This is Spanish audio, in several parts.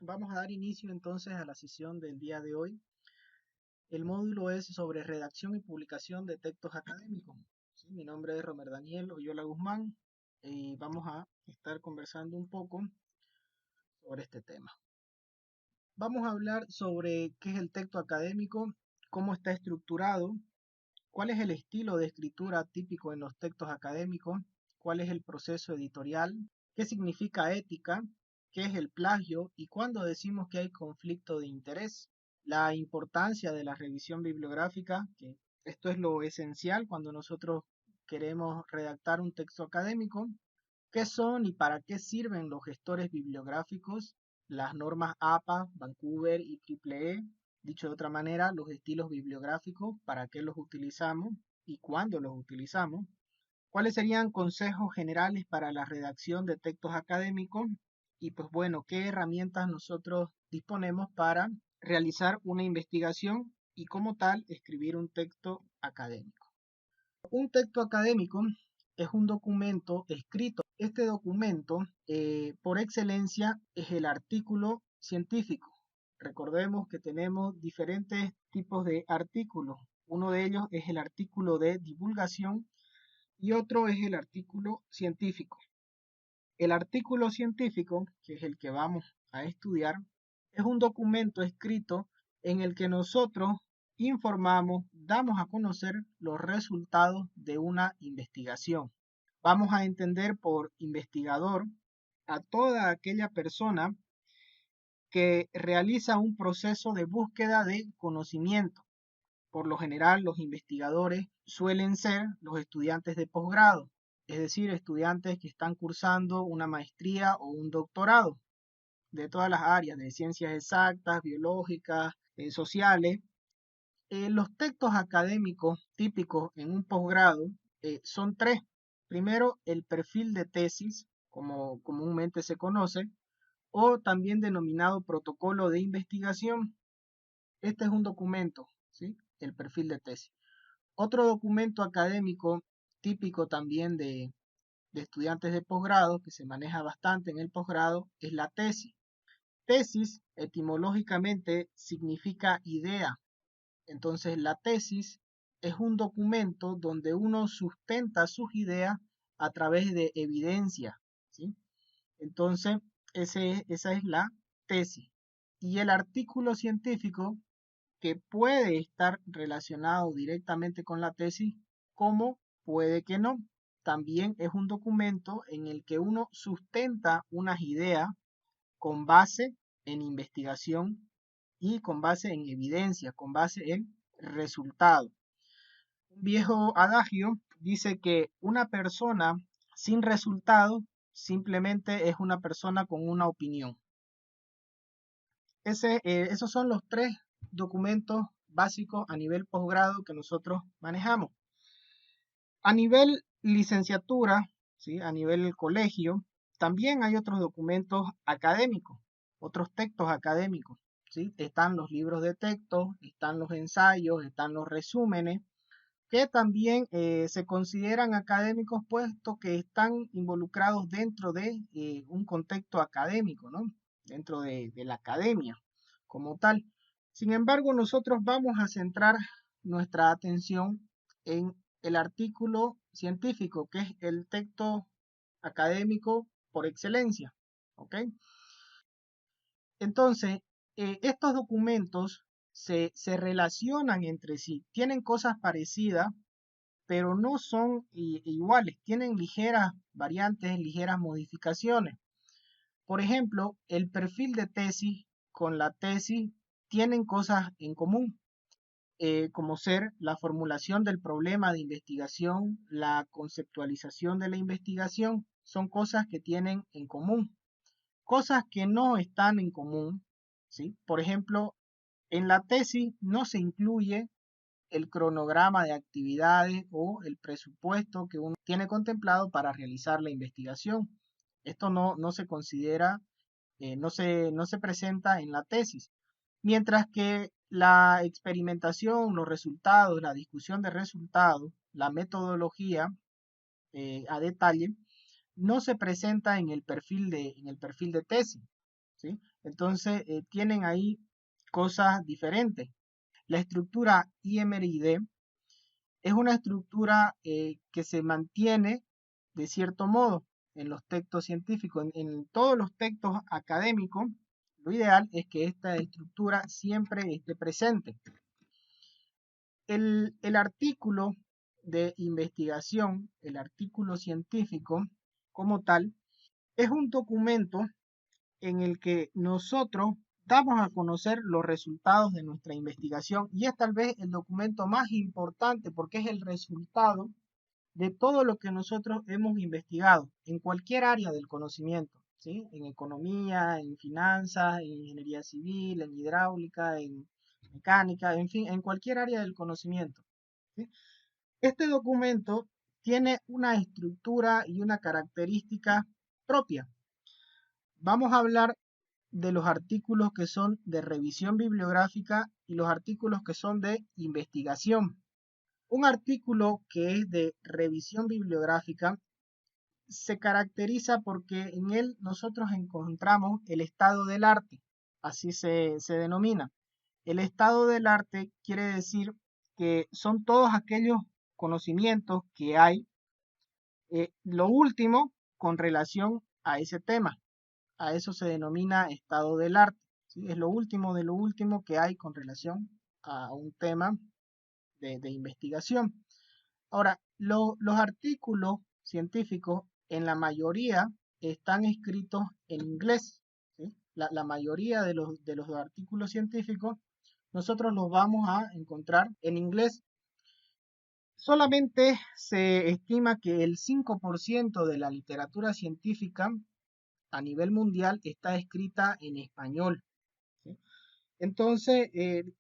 Vamos a dar inicio entonces a la sesión del día de hoy. El módulo es sobre redacción y publicación de textos académicos. ¿Sí? Mi nombre es Romer Daniel Oyola Guzmán y vamos a estar conversando un poco sobre este tema. Vamos a hablar sobre qué es el texto académico, cómo está estructurado, cuál es el estilo de escritura típico en los textos académicos, cuál es el proceso editorial, qué significa ética, qué es el plagio y cuándo decimos que hay conflicto de interés, la importancia de la revisión bibliográfica, que esto es lo esencial cuando nosotros queremos redactar un texto académico, qué son y para qué sirven los gestores bibliográficos, las normas APA, Vancouver y EEE. Dicho de otra manera, los estilos bibliográficos, para qué los utilizamos y cuándo los utilizamos. ¿Cuáles serían consejos generales para la redacción de textos académicos? Y pues bueno, ¿qué herramientas nosotros disponemos para realizar una investigación y como tal escribir un texto académico? Un texto académico es un documento escrito. Este documento, por excelencia, es el artículo científico. Recordemos que tenemos diferentes tipos de artículos. Uno de ellos es el artículo de divulgación y otro es el artículo científico. El artículo científico, que es el que vamos a estudiar, es un documento escrito en el que nosotros informamos, damos a conocer los resultados de una investigación. Vamos a entender por investigador a toda aquella persona que realiza un proceso de búsqueda de conocimiento. Por lo general, los investigadores suelen ser los estudiantes de posgrado, es decir, estudiantes que están cursando una maestría o un doctorado de todas las áreas, de ciencias exactas, biológicas, sociales. Los textos académicos típicos en un posgrado son tres. Primero, el perfil de tesis, como comúnmente se conoce, o también denominado protocolo de investigación. Este es un documento, ¿sí? El perfil de tesis. Otro documento académico típico también de estudiantes de posgrado, que se maneja bastante en el posgrado, es la tesis. Tesis, etimológicamente, significa idea. Entonces, la tesis es un documento donde uno sustenta sus ideas a través de evidencia, ¿sí? Entonces, esa es la tesis. Y el artículo científico que puede estar relacionado directamente con la tesis, como puede que no. También es un documento en el que uno sustenta unas ideas con base en investigación y con base en evidencia, con base en resultados. Un viejo adagio dice que una persona sin resultados simplemente es una persona con una opinión. Esos son los tres documentos básicos a nivel posgrado que nosotros manejamos. A nivel licenciatura, ¿sí? A nivel colegio, también hay otros documentos académicos, otros textos académicos, ¿sí? Están los libros de texto, están los ensayos, están los resúmenes, que también se consideran académicos puesto que están involucrados dentro de un contexto académico, ¿no? Dentro de la academia como tal. Sin embargo, nosotros vamos a centrar nuestra atención en el artículo científico, que es el texto académico por excelencia, ¿ok? Entonces, estos documentos se relacionan entre sí, tienen cosas parecidas, pero no son iguales, tienen ligeras variantes, ligeras modificaciones. Por ejemplo, el perfil de tesis con la tesis tienen cosas en común, como ser la formulación del problema de investigación, la conceptualización de la investigación, son cosas que tienen en común. Cosas que no están en común, ¿sí? Por ejemplo, en la tesis no se incluye el cronograma de actividades o el presupuesto que uno tiene contemplado para realizar la investigación. Esto no se considera, no se presenta en la tesis. Mientras que la experimentación, los resultados, la discusión de resultados, la metodología a detalle, no se presenta en el perfil de tesis, ¿sí? Entonces, tienen ahí cosas diferentes. La estructura IMRID es una estructura que se mantiene de cierto modo en los textos científicos, en todos los textos académicos. Lo ideal es que esta estructura siempre esté presente. El artículo de investigación, el artículo científico como tal, es un documento en el que nosotros damos a conocer los resultados de nuestra investigación y es tal vez el documento más importante porque es el resultado de todo lo que nosotros hemos investigado en cualquier área del conocimiento, ¿sí? En economía, en finanzas, en ingeniería civil, en hidráulica, en mecánica, en fin, en cualquier área del conocimiento, ¿sí? Este documento tiene una estructura y una característica propia. Vamos a hablar de los artículos que son de revisión bibliográfica y los artículos que son de investigación. Un artículo que es de revisión bibliográfica se caracteriza porque en él nosotros encontramos el estado del arte, así se denomina. El estado del arte quiere decir que son todos aquellos conocimientos que hay, lo último con relación a ese tema. A eso se denomina estado del arte, ¿sí? Es lo último de lo último que hay con relación a un tema de investigación. Ahora, los artículos científicos en la mayoría están escritos en inglés, ¿sí? La mayoría de los artículos científicos nosotros los vamos a encontrar en inglés. Solamente se estima que el 5% de la literatura científica a nivel mundial está escrita en español, ¿sí? Entonces,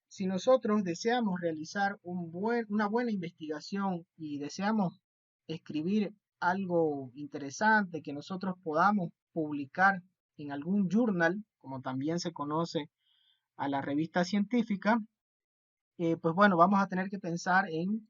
si nosotros deseamos realizar una buena investigación y deseamos escribir algo interesante que nosotros podamos publicar en algún journal, como también se conoce a la revista científica, pues bueno, vamos a tener que pensar en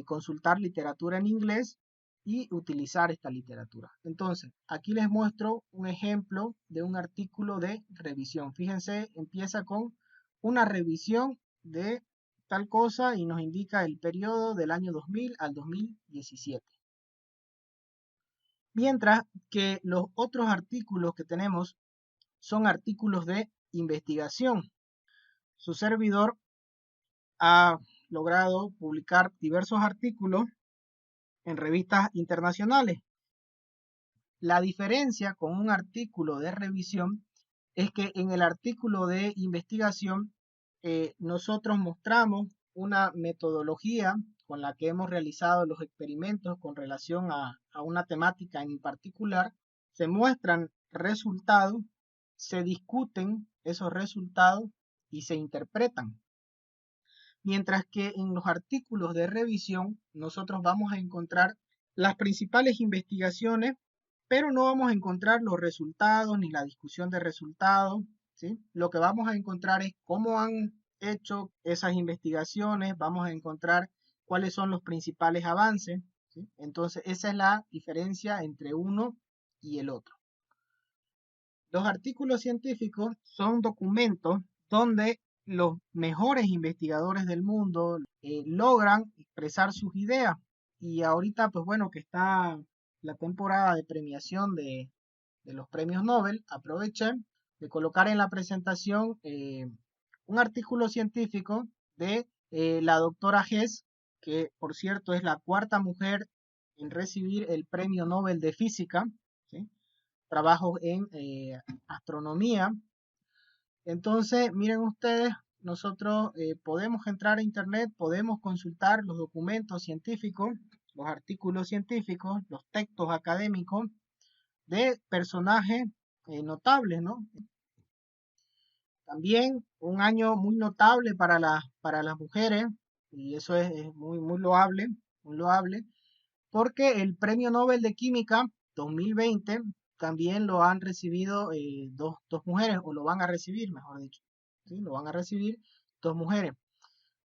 consultar literatura en inglés y utilizar esta literatura. Entonces, aquí les muestro un ejemplo de un artículo de revisión. Fíjense, empieza con una revisión de tal cosa y nos indica el periodo del año 2000 al 2017. Mientras que los otros artículos que tenemos son artículos de investigación. Su servidor ha logrado publicar diversos artículos en revistas internacionales. La diferencia con un artículo de revisión es que en el artículo de investigación nosotros mostramos una metodología con la que hemos realizado los experimentos con relación a una temática en particular, se muestran resultados, se discuten esos resultados y se interpretan. Mientras que en los artículos de revisión nosotros vamos a encontrar las principales investigaciones, pero no vamos a encontrar los resultados ni la discusión de resultados, ¿sí? Lo que vamos a encontrar es cómo han hecho esas investigaciones, vamos a encontrar cuáles son los principales avances, ¿sí? Entonces esa es la diferencia entre uno y el otro. Los artículos científicos son documentos donde los mejores investigadores del mundo logran expresar sus ideas. Y ahorita, pues bueno, que está la temporada de premiación de los premios Nobel, aproveché de colocar en la presentación un artículo científico de la doctora Hess, que por cierto es la cuarta mujer en recibir el premio Nobel de Física, ¿sí? Trabajos en astronomía. Entonces, miren ustedes, nosotros podemos entrar a internet, podemos consultar los documentos científicos, los artículos científicos, los textos académicos de personajes notables, ¿no? También un año muy notable para las mujeres, y eso es muy loable, porque el Premio Nobel de Química 2020 también lo han recibido dos mujeres, o lo van a recibir, mejor dicho. ¿Sí? Lo van a recibir dos mujeres.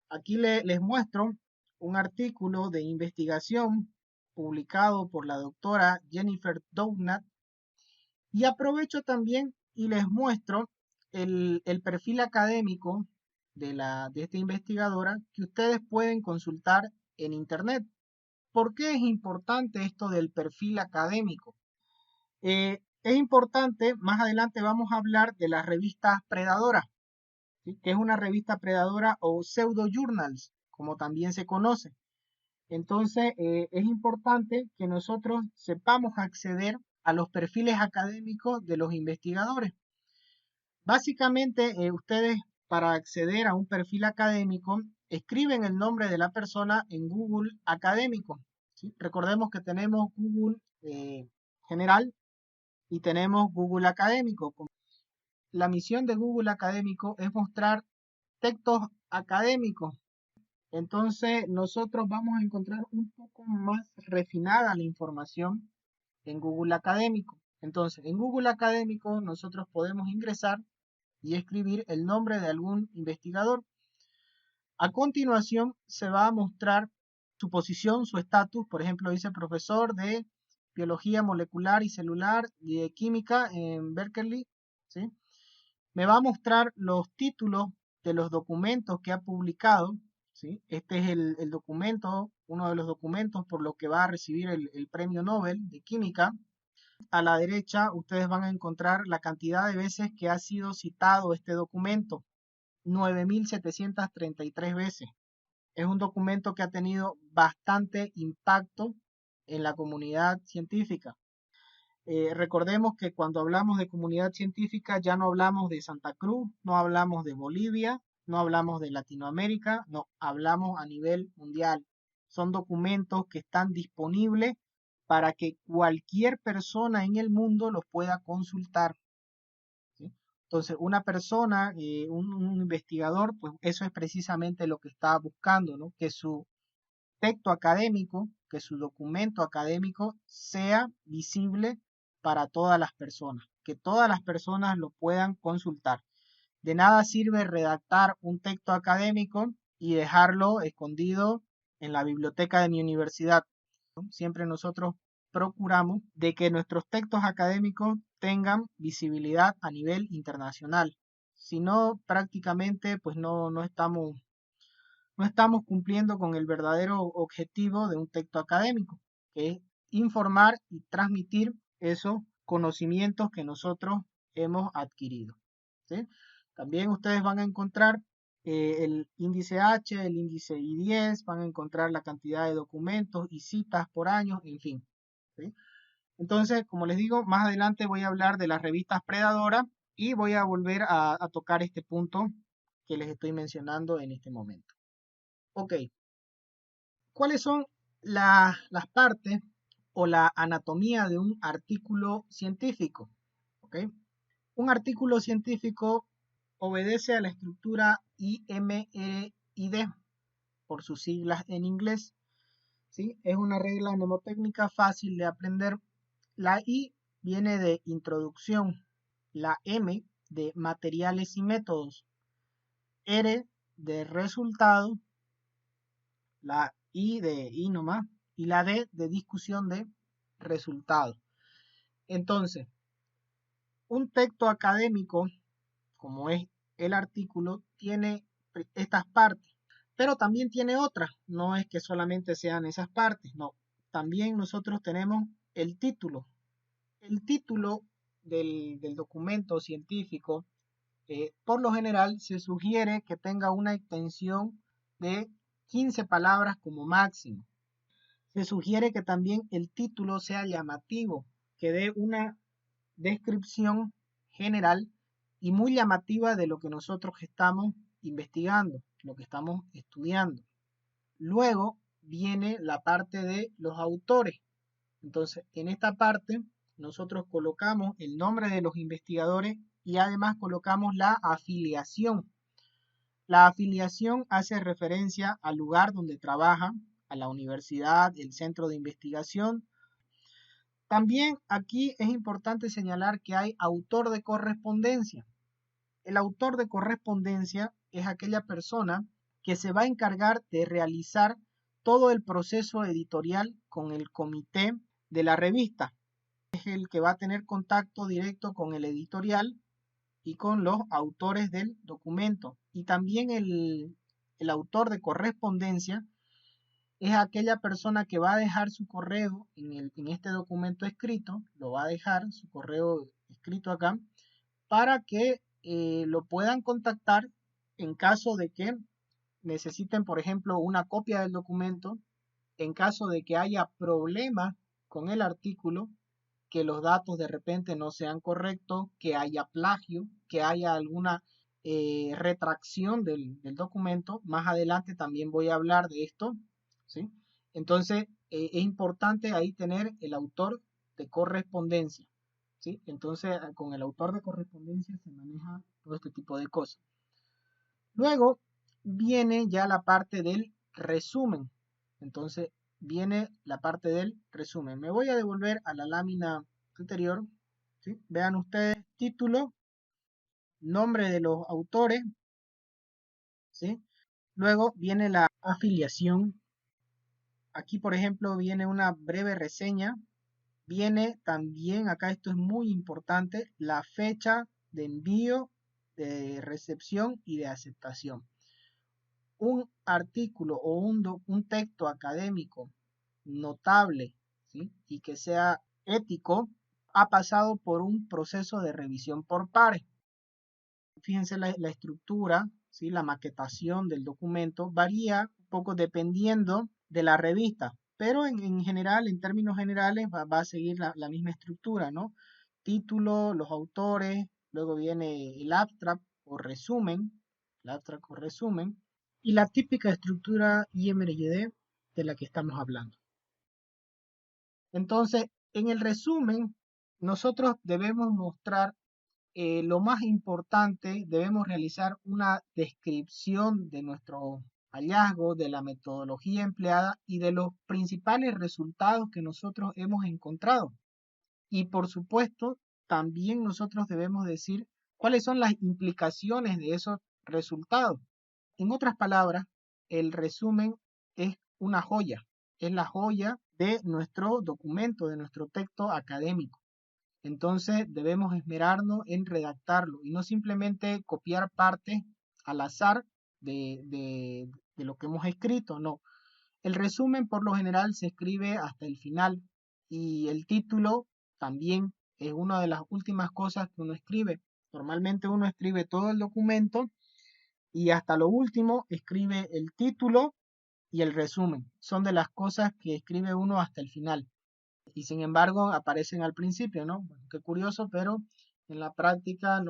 Aquí les muestro un artículo de investigación publicado por la doctora Jennifer Doudna y aprovecho también y les muestro el perfil académico de esta investigadora que ustedes pueden consultar en Internet. ¿Por qué es importante esto del perfil académico? Es importante, más adelante vamos a hablar de las revistas predadoras, ¿sí? Que es una revista predadora o pseudo journals, como también se conoce. Entonces, es importante que nosotros sepamos acceder a los perfiles académicos de los investigadores. Básicamente, ustedes para acceder a un perfil académico escriben el nombre de la persona en Google Académico, ¿sí? Recordemos que tenemos Google General y tenemos Google Académico. La misión de Google Académico es mostrar textos académicos. Entonces, nosotros vamos a encontrar un poco más refinada la información en Google Académico. Entonces, en Google Académico nosotros podemos ingresar y escribir el nombre de algún investigador. A continuación se va a mostrar su posición, su estatus. Por ejemplo, dice profesor de biología molecular y celular y de química en Berkeley, ¿sí? Me va a mostrar los títulos de los documentos que ha publicado, ¿sí? Este es el documento, uno de los documentos por lo que va a recibir el premio Nobel de química. A la derecha ustedes van a encontrar la cantidad de veces que ha sido citado este documento, 9.733 veces. Es un documento que ha tenido bastante impacto en la comunidad científica. Recordemos que cuando hablamos de comunidad científica ya no hablamos de Santa Cruz, no hablamos de Bolivia, no hablamos de Latinoamérica, no, hablamos a nivel mundial. Son documentos que están disponibles para que cualquier persona en el mundo los pueda consultar, ¿sí? Entonces, una persona, un investigador, pues eso es precisamente lo que está buscando, ¿no? Que su texto académico, que su documento académico sea visible para todas las personas, que todas las personas lo puedan consultar. De nada sirve redactar un texto académico y dejarlo escondido en la biblioteca de mi universidad. Siempre nosotros procuramos de que nuestros textos académicos tengan visibilidad a nivel internacional. Si no, prácticamente pues no estamos cumpliendo con el verdadero objetivo de un texto académico, que es informar y transmitir esos conocimientos que nosotros hemos adquirido, ¿sí? También ustedes van a encontrar el índice H, el índice I10, van a encontrar la cantidad de documentos y citas por año, en fin, ¿sí? Entonces, como les digo, más adelante voy a hablar de las revistas predadoras y voy a volver a tocar este punto que les estoy mencionando en este momento. Ok, ¿cuáles son las partes o la anatomía de un artículo científico? ¿Ok? Un artículo científico obedece a la estructura IMEID, por sus siglas en inglés, ¿sí? Es una regla mnemotécnica fácil de aprender. La I viene de introducción, la M de materiales y métodos, R de resultado, la I de I nomás, y la D de discusión de resultado. Entonces, un texto académico, como es el artículo, tiene estas partes, pero también tiene otras. No es que solamente sean esas partes, no. También nosotros tenemos el título. El título del documento científico, por lo general, se sugiere que tenga una extensión de 15 palabras como máximo. Se sugiere que también el título sea llamativo, que dé una descripción general y muy llamativa de lo que nosotros estamos investigando, lo que estamos estudiando. Luego viene la parte de los autores. Entonces, en esta parte nosotros colocamos el nombre de los investigadores y además colocamos la afiliación. La afiliación hace referencia al lugar donde trabaja, a la universidad, el centro de investigación. También aquí es importante señalar que hay autor de correspondencia. El autor de correspondencia es aquella persona que se va a encargar de realizar todo el proceso editorial con el comité de la revista. Es el que va a tener contacto directo con el editorial y con los autores del documento. Y también el autor de correspondencia es aquella persona que va a dejar su correo en este documento escrito, lo va a dejar su correo escrito acá, para que lo puedan contactar en caso de que necesiten, por ejemplo, una copia del documento, en caso de que haya problemas con el artículo, que los datos de repente no sean correctos, que haya plagio, que haya alguna retracción del documento. Más adelante también voy a hablar de esto, ¿sí? Entonces, es importante ahí tener el autor de correspondencia, ¿sí? Entonces, con el autor de correspondencia se maneja todo este tipo de cosas. Luego viene ya la parte del resumen. Entonces, viene la parte del resumen. Me voy a devolver a la lámina anterior, ¿sí? Vean ustedes, título, nombre de los autores, ¿sí? Luego viene la afiliación. Aquí, por ejemplo, viene una breve reseña. Viene también, acá esto es muy importante, la fecha de envío, de recepción y de aceptación. Un artículo o un texto académico notable, ¿sí? Y que sea ético, ha pasado por un proceso de revisión por pares. Fíjense la estructura, ¿sí? La maquetación del documento varía un poco dependiendo de la revista, pero en general, en términos generales, va a seguir la misma estructura, ¿no? Título, los autores, luego viene el abstract o resumen, y la típica estructura IMRYD de la que estamos hablando. Entonces, en el resumen, nosotros debemos mostrar lo más importante, debemos realizar una descripción de nuestro hallazgo, de la metodología empleada y de los principales resultados que nosotros hemos encontrado. Y por supuesto, también nosotros debemos decir cuáles son las implicaciones de esos resultados. En otras palabras, el resumen es una joya, es la joya de nuestro documento, de nuestro texto académico. Entonces debemos esmerarnos en redactarlo y no simplemente copiar partes al azar de lo que hemos escrito, no. El resumen por lo general se escribe hasta el final y el título también es una de las últimas cosas que uno escribe. Normalmente uno escribe todo el documento y hasta lo último escribe el título y el resumen. Son de las cosas que escribe uno hasta el final y sin embargo aparecen al principio, ¿no? Bueno, qué curioso, pero en la práctica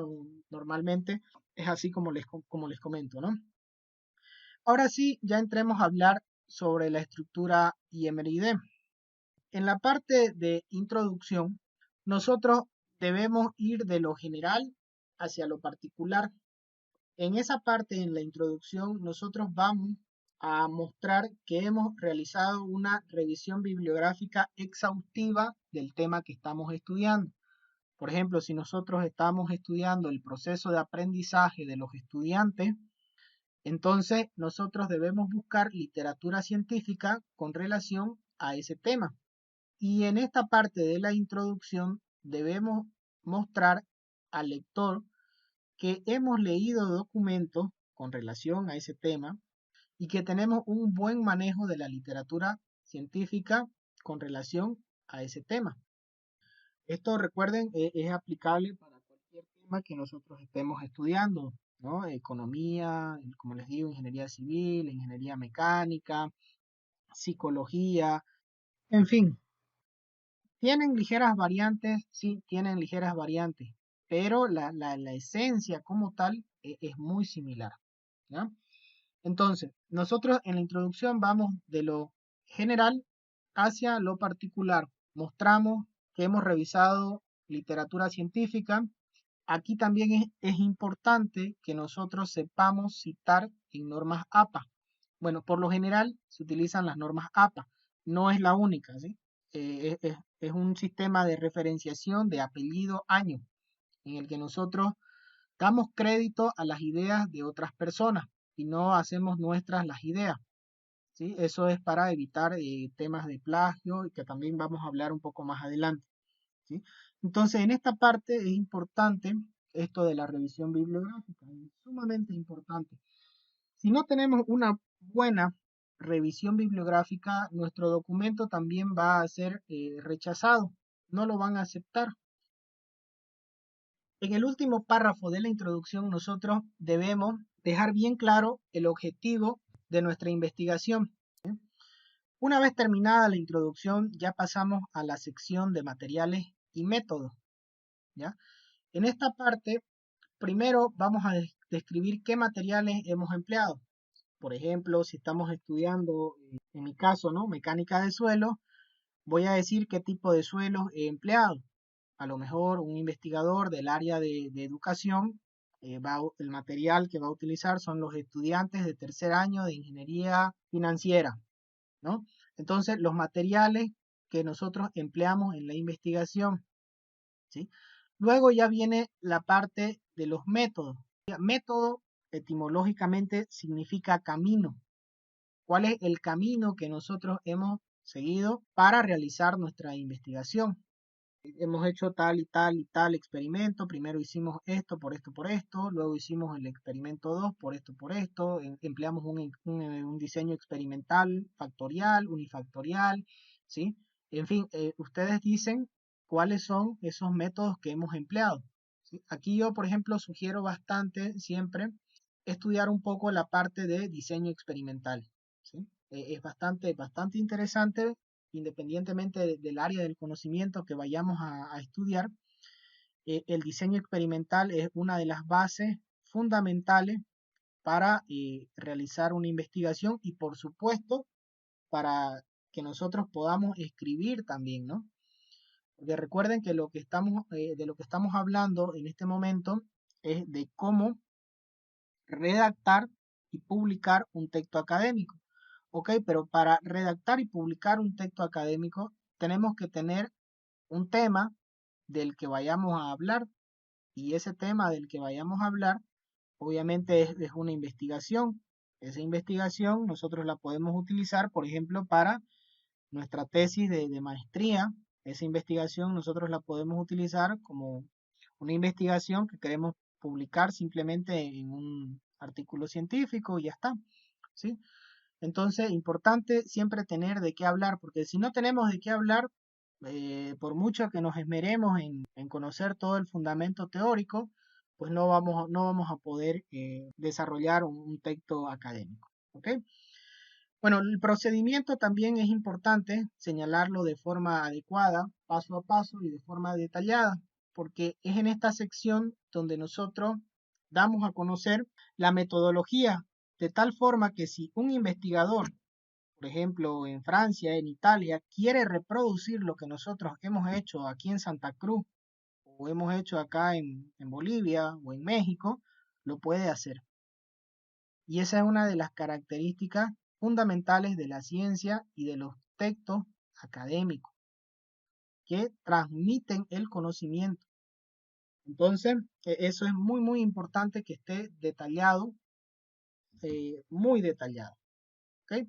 normalmente es así como les comento, ¿no? Ahora sí, ya entremos a hablar sobre la estructura IMRID. En la parte de introducción, nosotros debemos ir de lo general hacia lo particular. En esa parte, en la introducción, nosotros vamos a mostrar que hemos realizado una revisión bibliográfica exhaustiva del tema que estamos estudiando. Por ejemplo, si nosotros estamos estudiando el proceso de aprendizaje de los estudiantes, entonces nosotros debemos buscar literatura científica con relación a ese tema. Y en esta parte de la introducción debemos mostrar al lector que hemos leído documentos con relación a ese tema y que tenemos un buen manejo de la literatura científica con relación a ese tema. Esto, recuerden, es aplicable para cualquier tema que nosotros estemos estudiando, ¿no? Economía, como les digo, ingeniería civil, ingeniería mecánica, psicología, en fin. ¿Tienen ligeras variantes? Sí, tienen ligeras variantes, pero la esencia como tal es muy similar, ¿ya? Entonces, nosotros en la introducción vamos de lo general hacia lo particular. Mostramos que hemos revisado literatura científica. Aquí también es importante que nosotros sepamos citar en normas APA. Bueno, por lo general se utilizan las normas APA. No es la única, ¿sí? Es un sistema de referenciación de apellido año en el que nosotros damos crédito a las ideas de otras personas y no hacemos nuestras las ideas, ¿sí? Eso es para evitar temas de plagio y que también vamos a hablar un poco más adelante, ¿sí? Entonces, en esta parte es importante esto de la revisión bibliográfica, es sumamente importante. Si no tenemos una buena revisión bibliográfica, nuestro documento también va a ser rechazado, no lo van a aceptar. En el último párrafo de la introducción, nosotros debemos dejar bien claro el objetivo de nuestra investigación. Una vez terminada la introducción, ya pasamos a la sección de materiales y métodos, ¿ya? En esta parte, primero vamos a describir qué materiales hemos empleado. Por ejemplo, si estamos estudiando, en mi caso, ¿no? Mecánica de suelo, voy a decir qué tipo de suelos he empleado. A lo mejor un investigador del área de educación, el material que va a utilizar son los estudiantes de tercer año de ingeniería financiera, ¿no? Entonces, los materiales que nosotros empleamos en la investigación, ¿sí? Luego ya viene la parte de los métodos. Método etimológicamente significa camino. ¿Cuál es el camino que nosotros hemos seguido para realizar nuestra investigación? Hemos hecho tal y tal y tal experimento. Primero hicimos esto, por esto. Luego hicimos el experimento 2 por esto. Empleamos un diseño experimental factorial, unifactorial, ¿sí? En fin, ustedes dicen cuáles son esos métodos que hemos empleado, ¿sí? Aquí yo, por ejemplo, sugiero bastante siempre estudiar un poco la parte de diseño experimental, ¿sí? Es bastante interesante independientemente del área del conocimiento que vayamos a estudiar. El diseño experimental es una de las bases fundamentales para realizar una investigación y por supuesto para que nosotros podamos escribir también, ¿no? Porque recuerden que de lo que estamos hablando en este momento es de cómo redactar y publicar un texto académico. Ok, pero para redactar y publicar un texto académico tenemos que tener un tema del que vayamos a hablar y ese tema del que vayamos a hablar obviamente es una investigación. Esa investigación nosotros la podemos utilizar, por ejemplo, para nuestra tesis de maestría. Esa investigación nosotros la podemos utilizar como una investigación que queremos publicar simplemente en un artículo científico y ya está, ¿sí? Entonces, importante siempre tener de qué hablar, porque si no tenemos de qué hablar, por mucho que nos esmeremos en conocer todo el fundamento teórico, pues no vamos a poder desarrollar un texto académico. ¿Ok? Bueno, el procedimiento también es importante señalarlo de forma adecuada, paso a paso y de forma detallada, porque es en esta sección donde nosotros damos a conocer la metodología, de tal forma que si un investigador, por ejemplo, en Francia, en Italia, quiere reproducir lo que nosotros hemos hecho aquí en Santa Cruz o hemos hecho acá en Bolivia o en México, lo puede hacer. Y esa es una de las características fundamentales de la ciencia y de los textos académicos, que transmiten el conocimiento. Entonces, eso es muy importante que esté detallado, muy detallado. ¿Ok?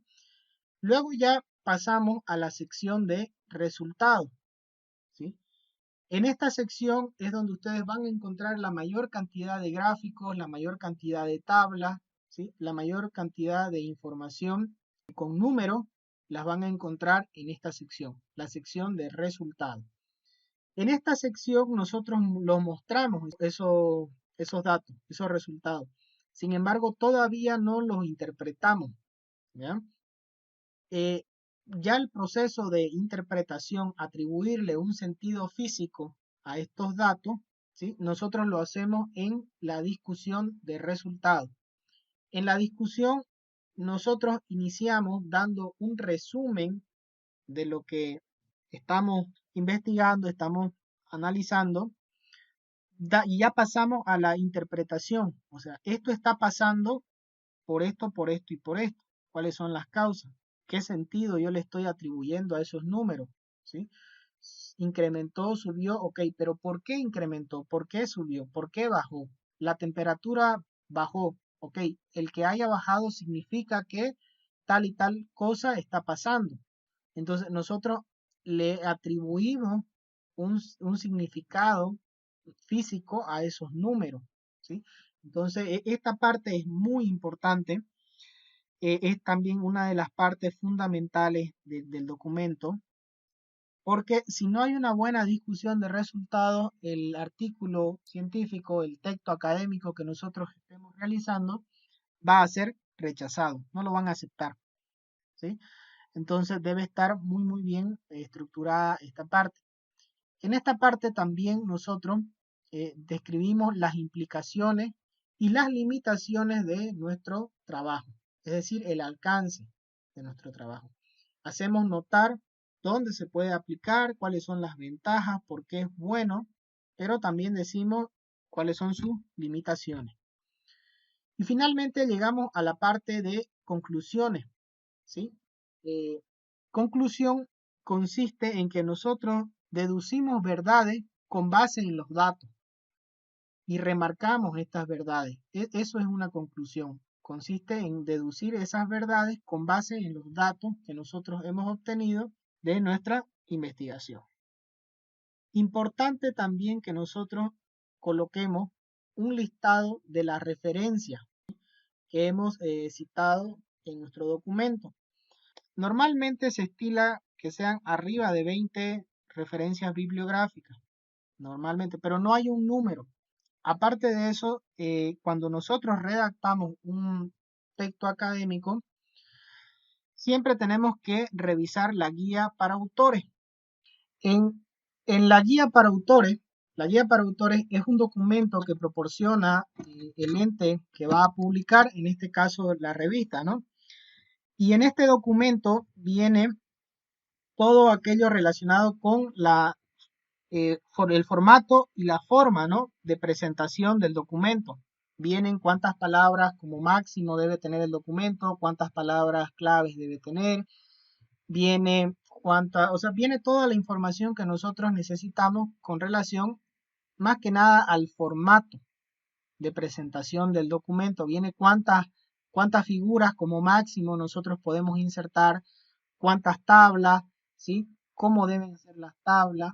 Luego ya pasamos a la sección de resultados, ¿sí? En esta sección es donde ustedes van a encontrar la mayor cantidad de gráficos, la mayor cantidad de tablas, ¿sí? La mayor cantidad de información con números las van a encontrar en esta sección, la sección de resultados. En esta sección nosotros los mostramos esos datos, esos resultados. Sin embargo, todavía no los interpretamos, ¿ya? Ya el proceso de interpretación, atribuirle un sentido físico a estos datos, ¿sí? Nosotros lo hacemos en la discusión de resultados. En la discusión, nosotros iniciamos dando un resumen de lo que estamos investigando, estamos analizando, y ya pasamos a la interpretación. O sea, esto está pasando por esto y por esto. ¿Cuáles son las causas? ¿Qué sentido yo le estoy atribuyendo a esos números? ¿Sí? Incrementó, subió, ok, pero ¿por qué incrementó? ¿Por qué subió? ¿Por qué bajó? La temperatura bajó, ok, el que haya bajado significa que tal y tal cosa está pasando. Entonces nosotros le atribuimos un significado físico a esos números, ¿sí? Entonces, esta parte es muy importante, es también una de las partes fundamentales del documento, porque si no hay una buena discusión de resultados, el artículo científico, el texto académico que nosotros estemos realizando, va a ser rechazado, no lo van a aceptar, ¿sí? Entonces debe estar muy bien estructurada esta parte. En esta parte también nosotros describimos las implicaciones y las limitaciones de nuestro trabajo, es decir, el alcance de nuestro trabajo. Hacemos notar dónde se puede aplicar, cuáles son las ventajas, por qué es bueno, pero también decimos cuáles son sus limitaciones. Y finalmente llegamos a la parte de conclusiones, ¿sí? Eh, conclusión consiste en que nosotros deducimos verdades con base en los datos y remarcamos estas verdades. Eso es una conclusión. Consiste en deducir esas verdades con base en los datos que nosotros hemos obtenido de nuestra investigación. Importante también que nosotros coloquemos un listado de las referencias que hemos citado en nuestro documento. Normalmente se estila que sean arriba de 20 referencias bibliográficas, normalmente, pero no hay un número. Aparte de eso, cuando nosotros redactamos un texto académico, siempre tenemos que revisar la guía para autores. En la guía para autores es un documento que proporciona el ente que va a publicar, en este caso la revista, ¿no? Y en este documento viene todo aquello relacionado con el formato y la forma, ¿no?, de presentación del documento. Vienen cuántas palabras como máximo debe tener el documento, cuántas palabras claves debe tener, viene toda la información que nosotros necesitamos con relación más que nada al formato de presentación del documento. Viene cuántas figuras como máximo nosotros podemos insertar, cuántas tablas, ¿sí? Cómo deben ser las tablas.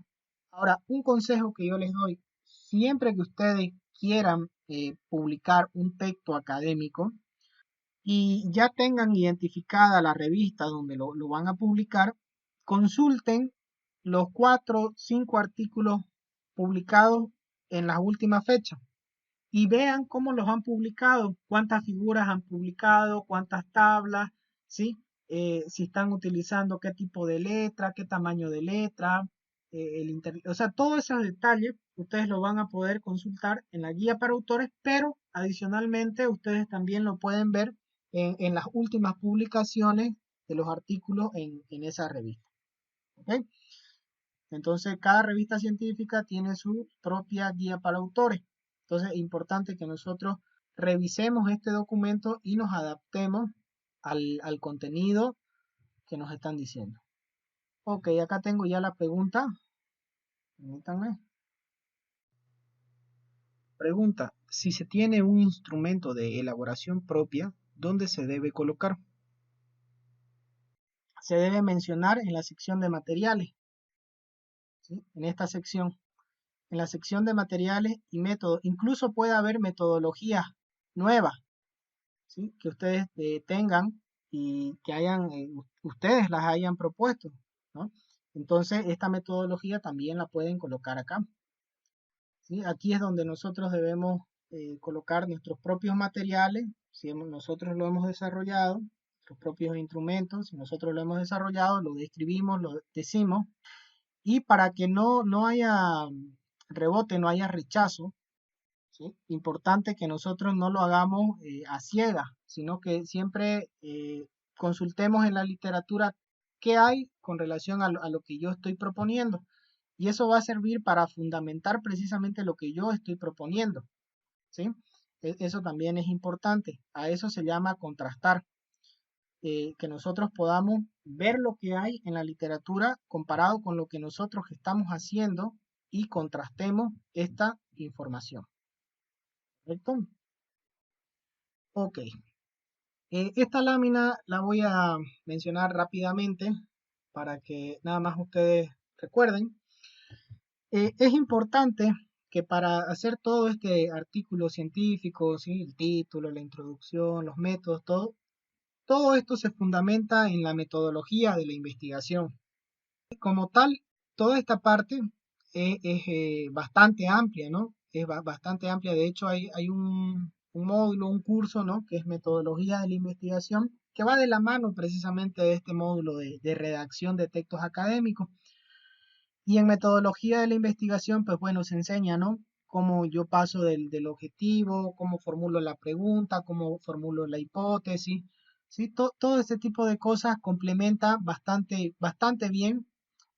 Ahora, un consejo que yo les doy, siempre que ustedes quieran publicar un texto académico y ya tengan identificada la revista donde lo van a publicar, consulten los 4 o 5 artículos publicados en las últimas fechas y vean cómo los han publicado, cuántas figuras han publicado, cuántas tablas, ¿sí? Si están utilizando qué tipo de letra, qué tamaño de letra, o sea, todos esos detalles ustedes lo van a poder consultar en la guía para autores, pero adicionalmente ustedes también lo pueden ver en las últimas publicaciones de los artículos en esa revista. ¿Ok? Entonces, cada revista científica tiene su propia guía para autores. Entonces, es importante que nosotros revisemos este documento y nos adaptemos al contenido que nos están diciendo. Ok, acá tengo ya la pregunta. Permítanme. Pregunta, si se tiene un instrumento de elaboración propia, ¿dónde se debe colocar? Se debe mencionar en la sección de materiales, ¿sí? En esta sección. En la sección de materiales y métodos. Incluso puede haber metodologías nuevas, ¿sí?, que ustedes tengan y que ustedes las hayan propuesto, ¿no? Entonces, esta metodología también la pueden colocar acá, ¿sí? Aquí es donde nosotros debemos colocar nuestros propios materiales, si nosotros lo hemos desarrollado, nuestros propios instrumentos, si nosotros lo hemos desarrollado, lo describimos, lo decimos, y para que no haya rebote, no haya rechazo, ¿sí? Importante que nosotros no lo hagamos a ciegas, sino que siempre consultemos en la literatura qué hay con relación a lo que yo estoy proponiendo. Y eso va a servir para fundamentar precisamente lo que yo estoy proponiendo, ¿sí? Eso también es importante. A eso se llama contrastar. Que nosotros podamos ver lo que hay en la literatura comparado con lo que nosotros estamos haciendo y contrastemos esta información. ¿Correcto? Ok. Esta lámina la voy a mencionar rápidamente para que nada más ustedes recuerden. Es importante que para hacer todo este artículo científico, ¿sí? El título, la introducción, los métodos, todo esto se fundamenta en la metodología de la investigación. Como tal, toda esta parte es bastante amplia, ¿no? Es bastante amplia. De hecho, hay un módulo, un curso, ¿no? Que es metodología de la investigación, que va de la mano precisamente de este módulo de redacción de textos académicos. Y en metodología de la investigación, pues bueno, se enseña, ¿no? Cómo yo paso del objetivo, cómo formulo la pregunta, cómo formulo la hipótesis, ¿sí? Todo este tipo de cosas complementa bastante bien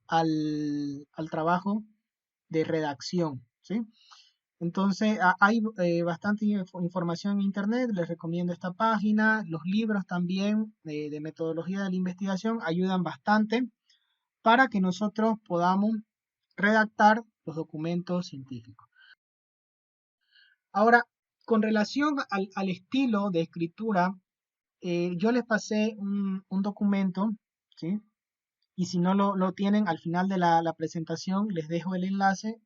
al trabajo de redacción, ¿sí? Entonces, hay bastante información en internet, les recomiendo esta página, los libros también de metodología de la investigación ayudan bastante para que nosotros podamos redactar los documentos científicos. Ahora, con relación al estilo de escritura, yo les pasé un documento, ¿sí? Y si no lo tienen, al final de la presentación les dejo el enlace.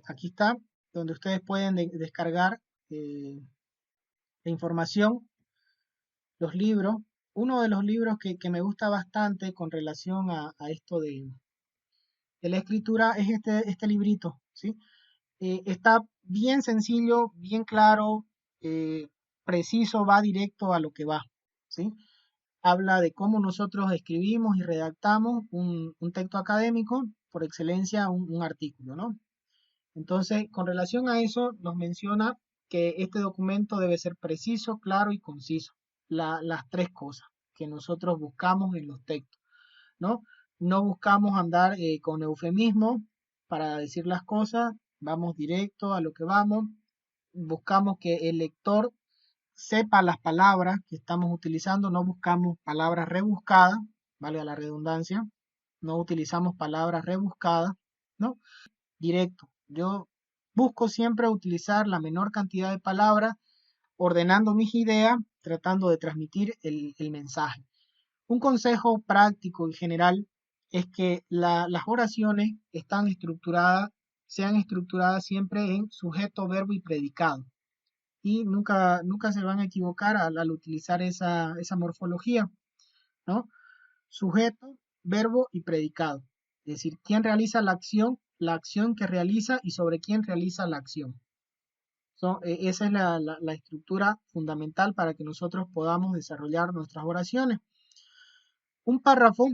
Aquí está, donde ustedes pueden descargar la información, los libros. Uno de los libros que me gusta bastante con relación a esto de la escritura es este librito, ¿sí? Está bien sencillo, bien claro, eh, preciso, va directo a lo que va, ¿sí? Habla de cómo nosotros escribimos y redactamos un texto académico, por excelencia un artículo, ¿no? Entonces, con relación a eso, nos menciona que este documento debe ser preciso, claro y conciso. Las tres cosas que nosotros buscamos en los textos, ¿no? No buscamos andar con eufemismo para decir las cosas, vamos directo a lo que vamos, buscamos que el lector sepa las palabras que estamos utilizando, no buscamos palabras rebuscadas, valga la redundancia, no utilizamos palabras rebuscadas, ¿no? Directo. Yo busco siempre utilizar la menor cantidad de palabras, ordenando mis ideas, tratando de transmitir el mensaje. Un consejo práctico y general es que las oraciones sean estructuradas siempre en sujeto, verbo y predicado. Y nunca se van a equivocar al utilizar esa morfología, ¿no? Sujeto, verbo y predicado. Es decir, quién realiza la acción que realiza y sobre quién realiza la acción. Esa es la estructura fundamental para que nosotros podamos desarrollar nuestras oraciones. Un párrafo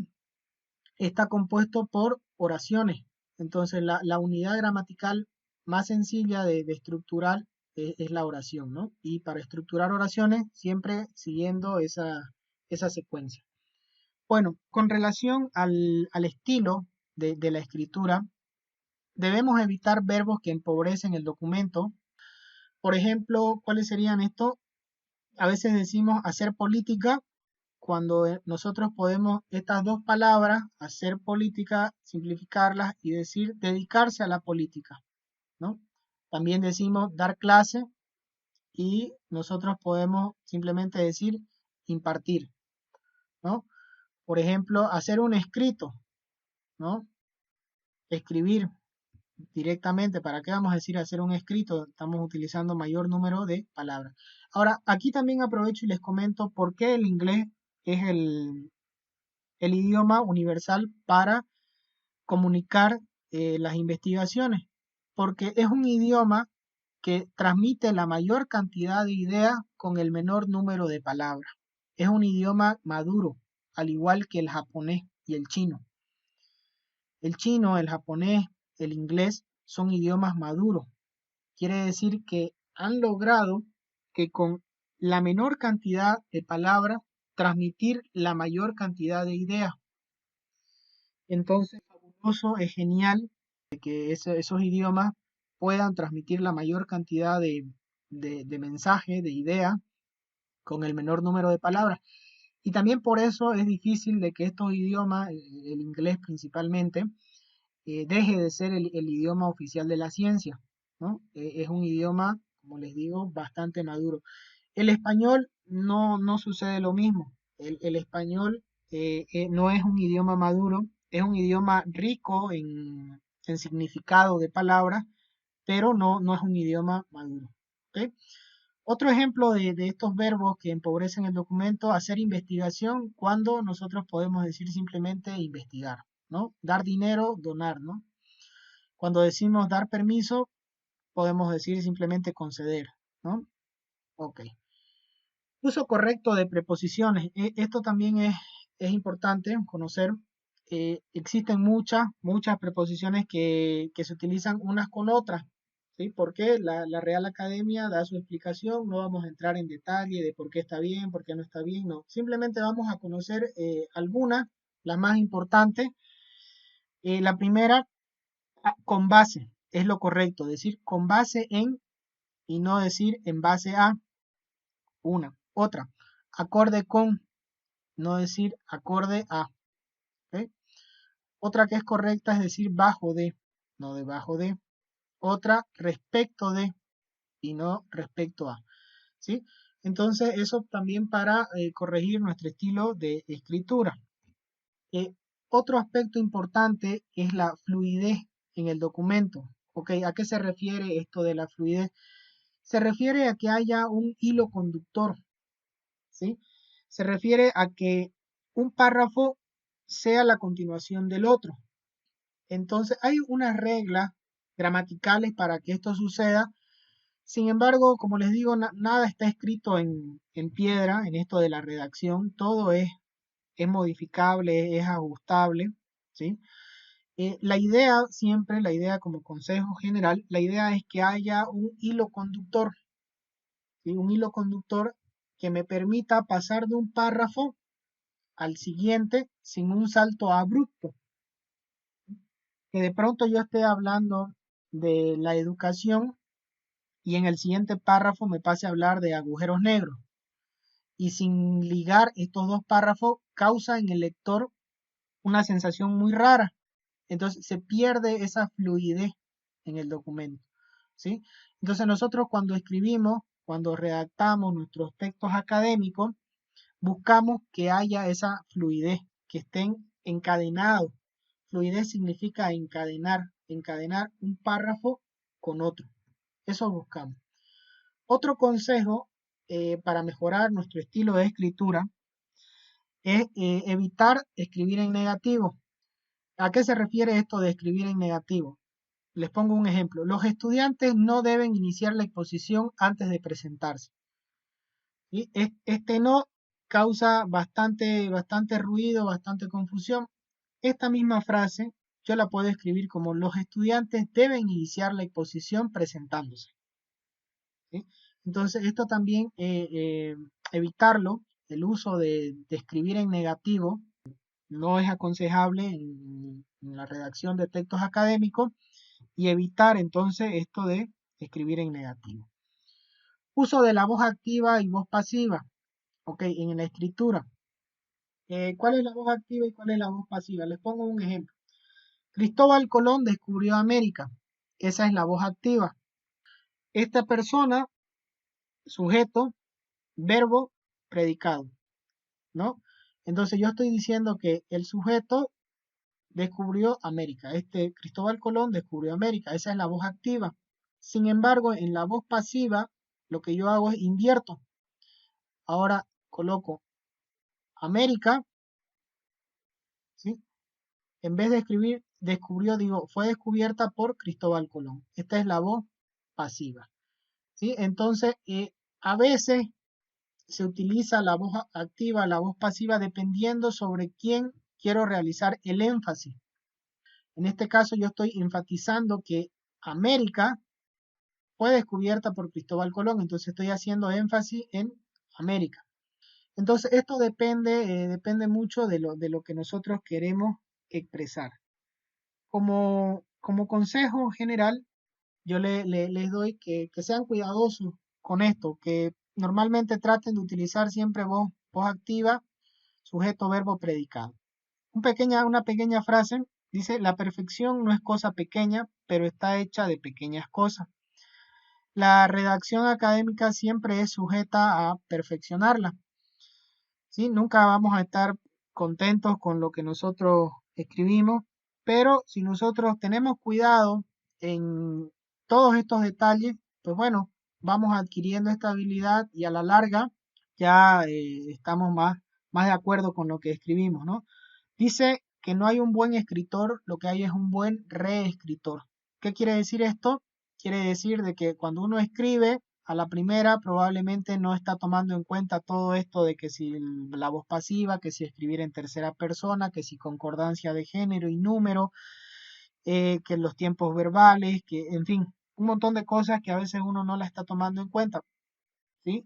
está compuesto por oraciones. Entonces, la unidad gramatical más sencilla de estructurar es la oración, ¿no? Y para estructurar oraciones, siempre siguiendo esa secuencia. Bueno, con relación al estilo de la escritura, debemos evitar verbos que empobrecen el documento. Por ejemplo, ¿cuáles serían estos? A veces decimos hacer política cuando nosotros podemos estas dos palabras, hacer política, simplificarlas y decir dedicarse a la política, ¿no? También decimos dar clase y nosotros podemos simplemente decir impartir, ¿no? Por ejemplo, hacer un escrito, ¿no? Escribir directamente. ¿Para qué vamos a decir hacer un escrito? Estamos utilizando mayor número de palabras. Ahora, aquí también aprovecho y les comento por qué el inglés es el idioma universal para comunicar las investigaciones, porque es un idioma que transmite la mayor cantidad de ideas con el menor número de palabras. Es un idioma maduro, al igual que el japonés y el chino. El chino, el japonés, el inglés son idiomas maduros. Quiere decir que han logrado que con la menor cantidad de palabras transmitir la mayor cantidad de ideas. Entonces, fabuloso, es genial que esos idiomas puedan transmitir la mayor cantidad de mensajes, de ideas, con el menor número de palabras. Y también por eso es difícil de que estos idiomas, el inglés principalmente, deje de ser el idioma oficial de la ciencia, ¿no? Es un idioma, como les digo, bastante maduro. El español no sucede lo mismo. El español no es un idioma maduro, es un idioma rico en significado de palabras, pero no es un idioma maduro. ¿Ok? Otro ejemplo de estos verbos que empobrecen el documento, hacer investigación, cuando nosotros podemos decir simplemente investigar, ¿no? Dar dinero, donar, ¿no? Cuando decimos dar permiso, podemos decir simplemente conceder, ¿no? Ok. Uso correcto de preposiciones. Esto también es importante conocer. Existen muchas preposiciones que se utilizan unas con otras, ¿sí? Porque la Real Academia da su explicación, no vamos a entrar en detalle de por qué está bien, por qué no está bien, no. Simplemente vamos a conocer algunas, las más importantes. La primera, con base, es lo correcto, decir con base en y no decir en base a una. Otra, acorde con, no decir acorde a. ¿Ok? Otra que es correcta es decir bajo de, no debajo de. Otra respecto de y no respecto a. ¿Sí? Entonces eso también para corregir nuestro estilo de escritura. Eh, Otro aspecto importante es la fluidez en el documento. ¿Ok? ¿A qué se refiere esto de la fluidez? Se refiere a que haya un hilo conductor. ¿Sí? Se refiere a que un párrafo sea la continuación del otro. Entonces, hay unas reglas gramaticales para que esto suceda. Sin embargo, como les digo, nada está escrito en piedra en esto de la redacción. Todo es modificable, es ajustable, ¿sí? La idea siempre, la idea como consejo general, la idea es que haya un hilo conductor, ¿sí? Un hilo conductor que me permita pasar de un párrafo al siguiente sin un salto abrupto. Que de pronto yo esté hablando de la educación y en el siguiente párrafo me pase a hablar de agujeros negros. Y sin ligar estos dos párrafos causa en el lector una sensación muy rara. Entonces se pierde esa fluidez en el documento, ¿sí? Entonces nosotros cuando escribimos, cuando redactamos nuestros textos académicos, buscamos que haya esa fluidez, que estén encadenados. Fluidez significa encadenar un párrafo con otro. Eso buscamos. Otro consejo para mejorar nuestro estilo de escritura es evitar escribir en negativo. ¿A qué se refiere esto de escribir en negativo? Les pongo un ejemplo. Los estudiantes no deben iniciar la exposición antes de presentarse. ¿Sí? Este no causa bastante ruido, bastante confusión. Esta misma frase yo la puedo escribir como los estudiantes deben iniciar la exposición presentándose. ¿Sí? Entonces, esto también evitarlo, el uso de escribir en negativo, no es aconsejable en la redacción de textos académicos y evitar entonces esto de escribir en negativo. Uso de la voz activa y voz pasiva, ok, en la escritura. ¿Cuál es la voz activa y cuál es la voz pasiva? Les pongo un ejemplo. Cristóbal Colón descubrió América. Esa es la voz activa. Esta persona, sujeto, verbo, predicado, ¿no? Entonces yo estoy diciendo que el sujeto descubrió América. Cristóbal Colón descubrió América. Esa es la voz activa. Sin embargo, en la voz pasiva, lo que yo hago es invierto. Ahora coloco América, ¿sí? En vez de escribir descubrió, digo, fue descubierta por Cristóbal Colón. Esta es la voz pasiva, ¿sí? Entonces, a veces se utiliza la voz activa, la voz pasiva, dependiendo sobre quién quiero realizar el énfasis. En este caso yo estoy enfatizando que América fue descubierta por Cristóbal Colón, entonces estoy haciendo énfasis en América. Entonces esto depende mucho de lo que nosotros queremos expresar. Como consejo general, yo les doy que sean cuidadosos con esto, que normalmente traten de utilizar siempre voz activa, sujeto, verbo, predicado. Una pequeña frase dice, la perfección no es cosa pequeña, pero está hecha de pequeñas cosas. La redacción académica siempre es sujeta a perfeccionarla, ¿sí? Nunca vamos a estar contentos con lo que nosotros escribimos, pero si nosotros tenemos cuidado en todos estos detalles, pues bueno, vamos adquiriendo esta habilidad y a la larga ya estamos más de acuerdo con lo que escribimos, ¿no? Dice que no hay un buen escritor, lo que hay es un buen reescritor. ¿Qué quiere decir esto? Quiere decir de que cuando uno escribe a la primera probablemente no está tomando en cuenta todo esto de que si la voz pasiva, que si escribir en tercera persona, que si concordancia de género y número, que los tiempos verbales, que en fin, un montón de cosas que a veces uno no la está tomando en cuenta, ¿sí?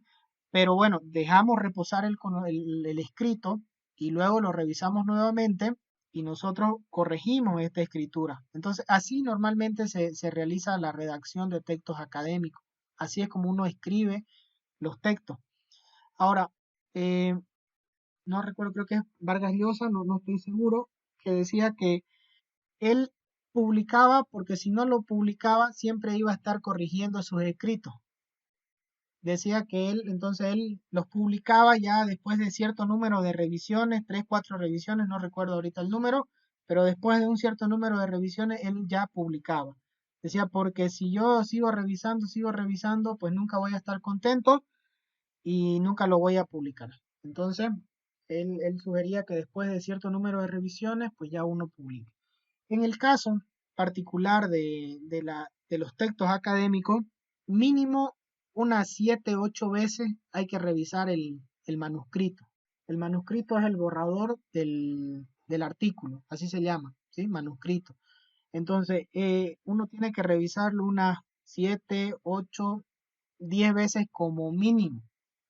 Pero bueno, dejamos reposar el escrito y luego lo revisamos nuevamente y nosotros corregimos esta escritura. Entonces, así normalmente se realiza la redacción de textos académicos. Así es como uno escribe los textos. Ahora, eh, no recuerdo, creo que es Vargas Llosa, no estoy seguro, que decía que él publicaba porque si no lo publicaba siempre iba a estar corrigiendo sus escritos. Decía que él los publicaba ya después de cierto número de revisiones, tres, cuatro revisiones, no recuerdo ahorita el número, pero después de un cierto número de revisiones él ya publicaba. Decía, porque si yo sigo revisando, pues nunca voy a estar contento y nunca lo voy a publicar. Entonces, él sugería que después de cierto número de revisiones, pues ya uno publique. En el caso particular de los textos académicos, mínimo unas 7, 8 veces hay que revisar el manuscrito. El manuscrito es el borrador del artículo, así se llama, ¿sí? Manuscrito. Entonces, uno tiene que revisarlo unas 7, 8, 10 veces como mínimo,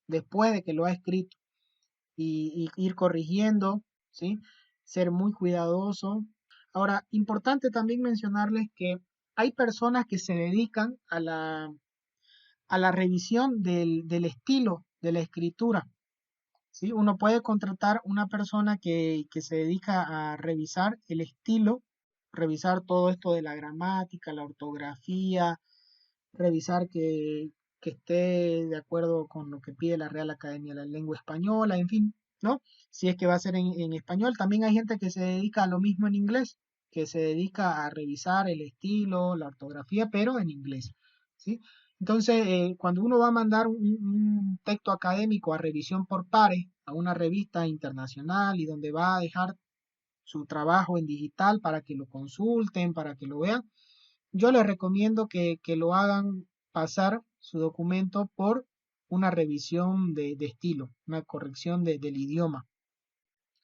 después de que lo ha escrito, y ir corrigiendo, ¿sí? Ser muy cuidadoso. Ahora, importante también mencionarles que hay personas que se dedican a la revisión del estilo de la escritura, ¿sí? Uno puede contratar una persona que se dedica a revisar el estilo, revisar todo esto de la gramática, la ortografía, revisar que esté de acuerdo con lo que pide la Real Academia de la Lengua Española, en fin, ¿no? Si es que va a ser en español. También hay gente que se dedica a lo mismo en inglés, que se dedica a revisar el estilo, la ortografía, pero en inglés, ¿sí? Entonces, cuando uno va a mandar un texto académico a revisión por pares a una revista internacional y donde va a dejar su trabajo en digital para que lo consulten, para que lo vean, yo les recomiendo que lo hagan pasar su documento por una revisión de estilo, una corrección del idioma.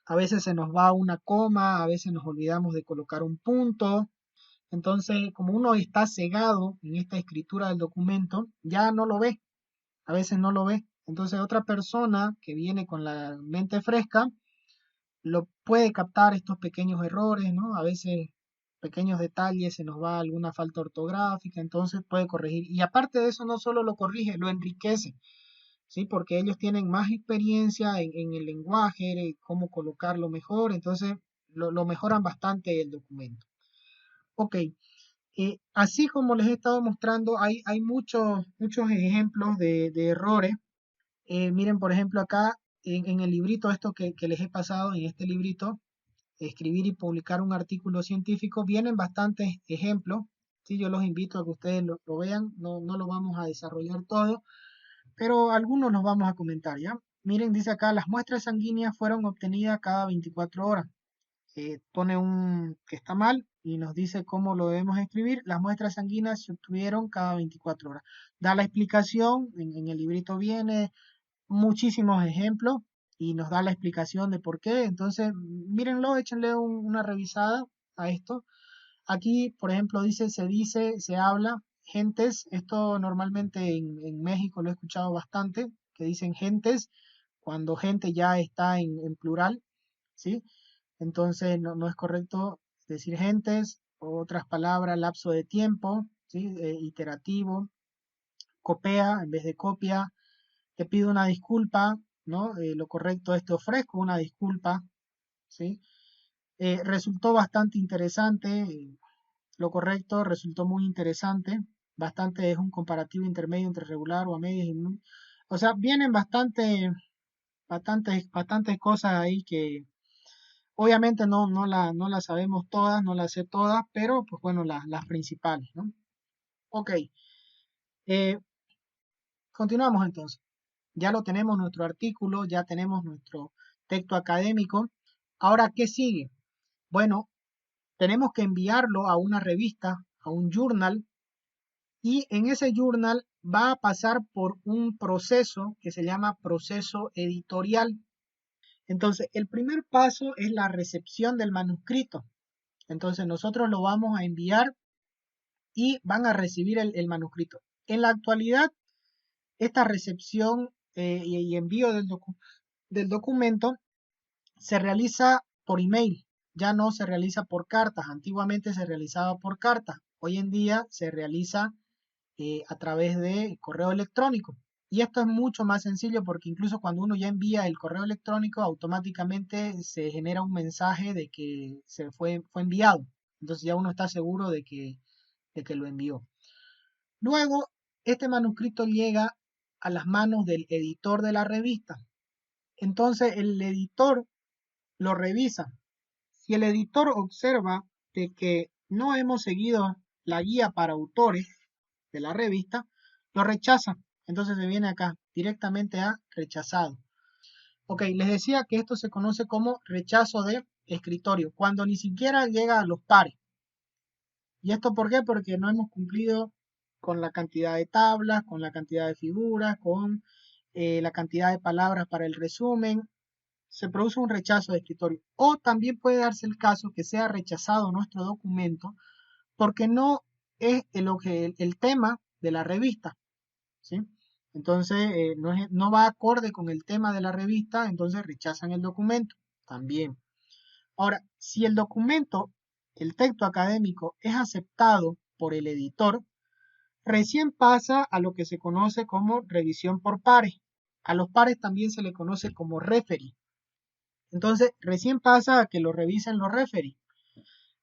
A veces se nos va una coma, a veces nos olvidamos de colocar un punto. Entonces, como uno está cegado en esta escritura del documento, ya no lo ve, a veces no lo ve. Entonces, otra persona que viene con la mente fresca lo puede captar estos pequeños errores, ¿no? A veces pequeños detalles, se nos va alguna falta ortográfica, entonces puede corregir. Y aparte de eso, no solo lo corrige, lo enriquece, ¿sí? Porque ellos tienen más experiencia en el lenguaje, en cómo colocarlo mejor, entonces lo mejoran bastante el documento. Ok, así como les he estado mostrando, hay muchos ejemplos de errores. Miren, por ejemplo, acá en el librito, esto que les he pasado, en este librito, escribir y publicar un artículo científico, vienen bastantes ejemplos. Sí, yo los invito a que ustedes lo vean, no lo vamos a desarrollar todo, pero algunos los vamos a comentar, ¿ya? Miren, dice acá, las muestras sanguíneas fueron obtenidas cada 24 horas. Pone un que está mal y nos dice cómo lo debemos escribir. Las muestras sanguíneas se obtuvieron cada 24 horas. Da la explicación, en el librito viene muchísimos ejemplos y nos da la explicación de por qué. Entonces, mírenlo, échenle una revisada a esto. Aquí, por ejemplo, dice, se habla, gentes. Esto normalmente en México lo he escuchado bastante, que dicen gentes, cuando gente ya está en plural, ¿sí? Entonces, no es correcto decir gentes, otras palabras, lapso de tiempo, ¿sí? Iterativo, copia en vez de copia, te pido una disculpa, ¿no? Lo correcto es te ofrezco una disculpa, ¿sí? Resultó bastante interesante, lo correcto resultó muy interesante, bastante es un comparativo intermedio entre regular o a medias y o sea, vienen bastantes cosas ahí que obviamente no las sabemos todas, no las sé todas, pero pues bueno, las principales, ¿no? Ok, eh, continuamos entonces. Ya lo tenemos nuestro artículo, ya tenemos nuestro texto académico. Ahora, ¿qué sigue? Bueno, tenemos que enviarlo a una revista, a un journal, y en ese journal va a pasar por un proceso que se llama proceso editorial. Entonces, el primer paso es la recepción del manuscrito. Entonces, nosotros lo vamos a enviar y van a recibir el manuscrito. En la actualidad, esta recepción y envío del documento se realiza por email, ya no se realiza por cartas. Antiguamente se realizaba por cartas, hoy en día se realiza a través de correo electrónico. Y esto es mucho más sencillo porque incluso cuando uno ya envía el correo electrónico, automáticamente se genera un mensaje de que fue enviado. Entonces ya uno está seguro de que lo envió. Luego, este manuscrito llega a las manos del editor de la revista. Entonces el editor lo revisa. Si el editor observa de que no hemos seguido la guía para autores de la revista, lo rechaza. Entonces se viene acá directamente a rechazado. Ok, les decía que esto se conoce como rechazo de escritorio, cuando ni siquiera llega a los pares. ¿Y esto por qué? Porque no hemos cumplido con la cantidad de tablas, con la cantidad de figuras, con la cantidad de palabras para el resumen. Se produce un rechazo de escritorio. O también puede darse el caso que sea rechazado nuestro documento porque no es el tema de la revista, ¿sí? Entonces, no va acorde con el tema de la revista, entonces rechazan el documento también. Ahora, si el documento, el texto académico, es aceptado por el editor, recién pasa a lo que se conoce como revisión por pares. A los pares también se le conoce como referee. Entonces, recién pasa a que lo revisen los referees.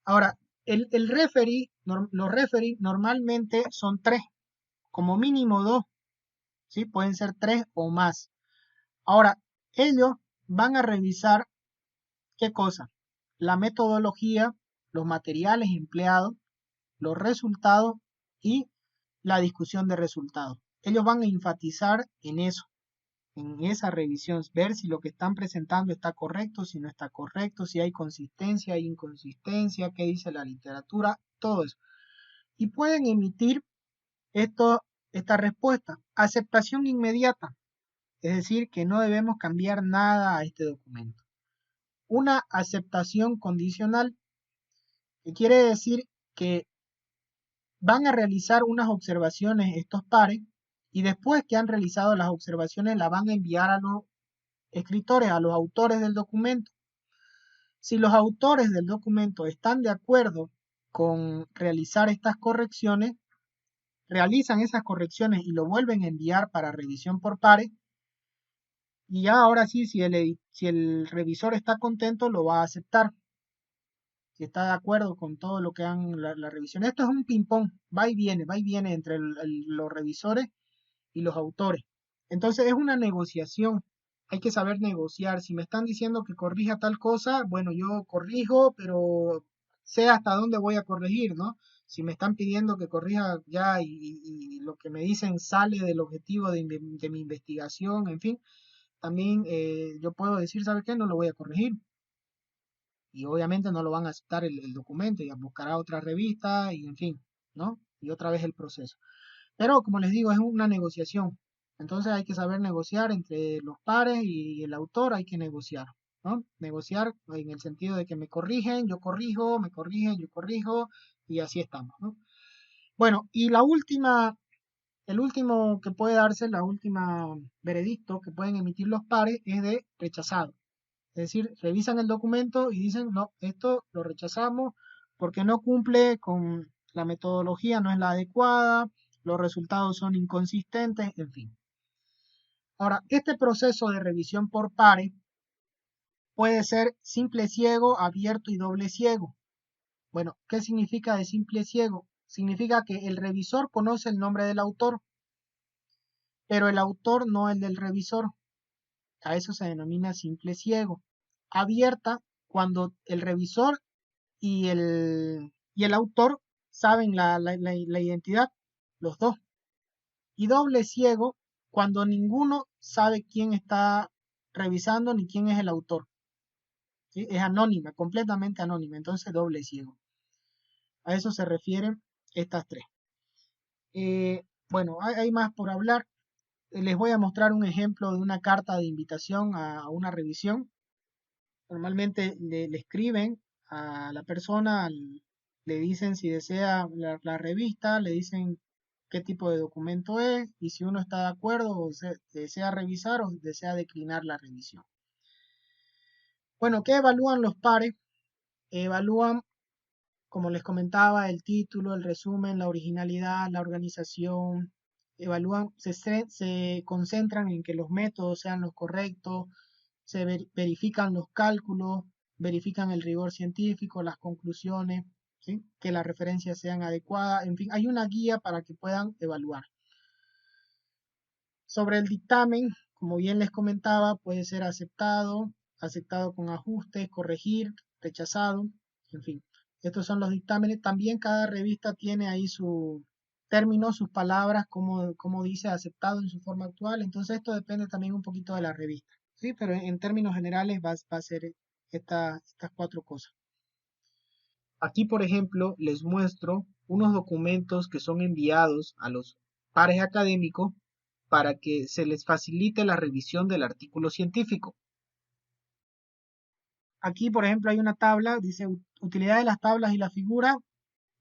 Ahora, el referee, los referees normalmente son tres, como mínimo dos, ¿sí? Pueden ser tres o más. Ahora, ellos van a revisar qué cosa, la metodología, los materiales empleados, los resultados y la discusión de resultados. Ellos van a enfatizar en eso, en esa revisión, ver si lo que están presentando está correcto, si no está correcto, si hay consistencia, hay inconsistencia, qué dice la literatura, todo eso. Y pueden emitir esta respuesta. Aceptación inmediata, es decir, que no debemos cambiar nada a este documento. Una aceptación condicional, que quiere decir que van a realizar unas observaciones estos pares y después que han realizado las observaciones la van a enviar a los escritores, a los autores del documento. Si los autores del documento están de acuerdo con realizar estas correcciones, realizan esas correcciones y lo vuelven a enviar para revisión por pares. Y ya ahora sí, si el revisor está contento, lo va a aceptar. Si está de acuerdo con todo lo que han la revisión. Esto es un ping-pong, va y viene entre los revisores y los autores. Entonces es una negociación. Hay que saber negociar. Si me están diciendo que corrija tal cosa, bueno, yo corrijo, pero sé hasta dónde voy a corregir, ¿no? Si me están pidiendo que corrija ya y lo que me dicen sale del objetivo de mi investigación, en fin, también yo puedo decir, ¿sabe qué? No lo voy a corregir. Y obviamente no lo van a aceptar el documento y buscará otra revista y en fin, ¿no? Y otra vez el proceso. Pero como les digo, es una negociación. Entonces hay que saber negociar entre los pares y el autor, hay que negociar, ¿no? Negociar en el sentido de que me corrigen, yo corrijo, me corrigen, yo corrijo, y así estamos, ¿no? Bueno, y el último que puede darse, la última veredicto que pueden emitir los pares es de rechazado. Es decir, revisan el documento y dicen, no, esto lo rechazamos porque no cumple con la metodología, no es la adecuada, los resultados son inconsistentes, en fin. Ahora, este proceso de revisión por pares puede ser simple ciego, abierto y doble ciego. Bueno, ¿qué significa de simple ciego? Significa que el revisor conoce el nombre del autor, pero el autor no el del revisor. A eso se denomina simple ciego. Abierta cuando el revisor y el autor saben la identidad. los dos. Y doble ciego cuando ninguno sabe quién está revisando ni quién es el autor. ¿Sí? Es anónima, completamente anónima, entonces doble ciego. A eso se refieren estas tres. Bueno, hay más por hablar. Les voy a mostrar un ejemplo de una carta de invitación a una revisión. Normalmente le escriben a la persona, le dicen si desea la revista, le dicen qué tipo de documento es y si uno está de acuerdo o desea revisar o desea declinar la revisión. Bueno, ¿qué evalúan los pares? Evalúan, como les comentaba, el título, el resumen, la originalidad, la organización. Evalúan, se concentran en que los métodos sean los correctos, se verifican los cálculos, verifican el rigor científico, las conclusiones, ¿sí? Que las referencias sean adecuadas, en fin, hay una guía para que puedan evaluar. Sobre el dictamen, como bien les comentaba, puede ser aceptado, aceptado con ajustes, corregir, rechazado, en fin. Estos son los dictámenes. También cada revista tiene ahí su término, sus palabras, como dice aceptado en su forma actual. Entonces esto depende también un poquito de la revista. ¿Sí? Pero en términos generales va a ser estas cuatro cosas. Aquí, por ejemplo, les muestro unos documentos que son enviados a los pares académicos para que se les facilite la revisión del artículo científico. Aquí, por ejemplo, hay una tabla, dice utilidad de las tablas y la figura.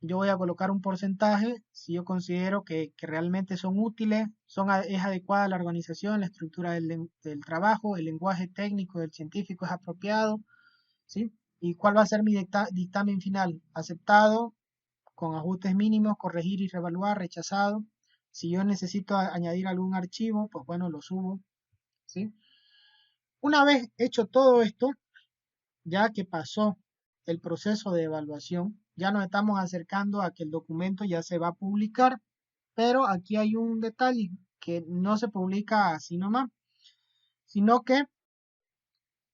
Yo voy a colocar un porcentaje si yo considero que realmente son útiles, es adecuada la organización, la estructura del trabajo, el lenguaje técnico del científico es apropiado, ¿sí? ¿Y cuál va a ser mi dictamen final? Aceptado, con ajustes mínimos, corregir y reevaluar, rechazado. Si yo necesito añadir algún archivo, pues bueno, lo subo, ¿sí? Una vez hecho todo esto, ya que pasó el proceso de evaluación, ya nos estamos acercando a que el documento ya se va a publicar, pero aquí hay un detalle que no se publica así nomás, sino que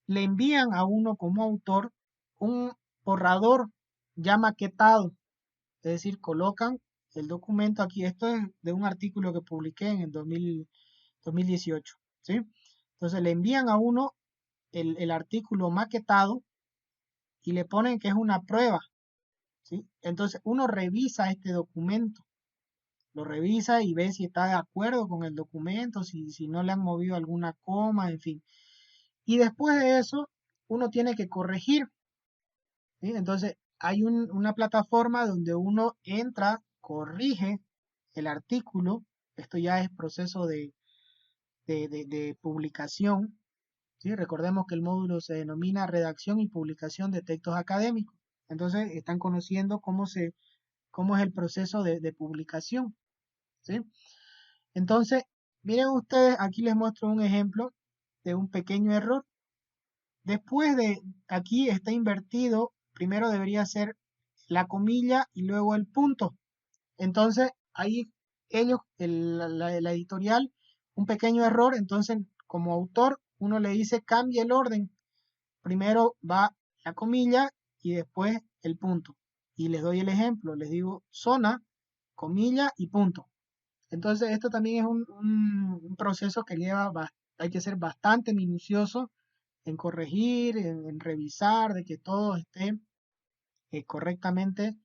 le envían a uno como autor un borrador ya maquetado, es decir, colocan el documento aquí, esto es de un artículo que publiqué en el 2018, ¿sí? Entonces le envían a uno el artículo maquetado y le ponen que es una prueba, ¿sí? Entonces uno revisa este documento, lo revisa y ve si está de acuerdo con el documento, si no le han movido alguna coma, en fin. Y después de eso, uno tiene que corregir, ¿sí? Entonces hay una plataforma donde uno entra, corrige el artículo, esto ya es proceso de publicación, ¿sí? Recordemos que el módulo se denomina redacción y publicación de textos académicos. Entonces están conociendo cómo es el proceso de publicación, ¿sí? Entonces, miren ustedes, aquí les muestro un ejemplo de un pequeño error. Después de aquí está invertido, primero debería ser la comilla y luego el punto. Entonces, ahí ellos, la editorial, un pequeño error, entonces como autor uno le dice cambie el orden. Primero va la comilla y después el punto. Y les doy el ejemplo, les digo zona, comilla y punto. Entonces esto también es un proceso que hay que ser bastante minucioso en corregir, en revisar, de que todo esté correctamente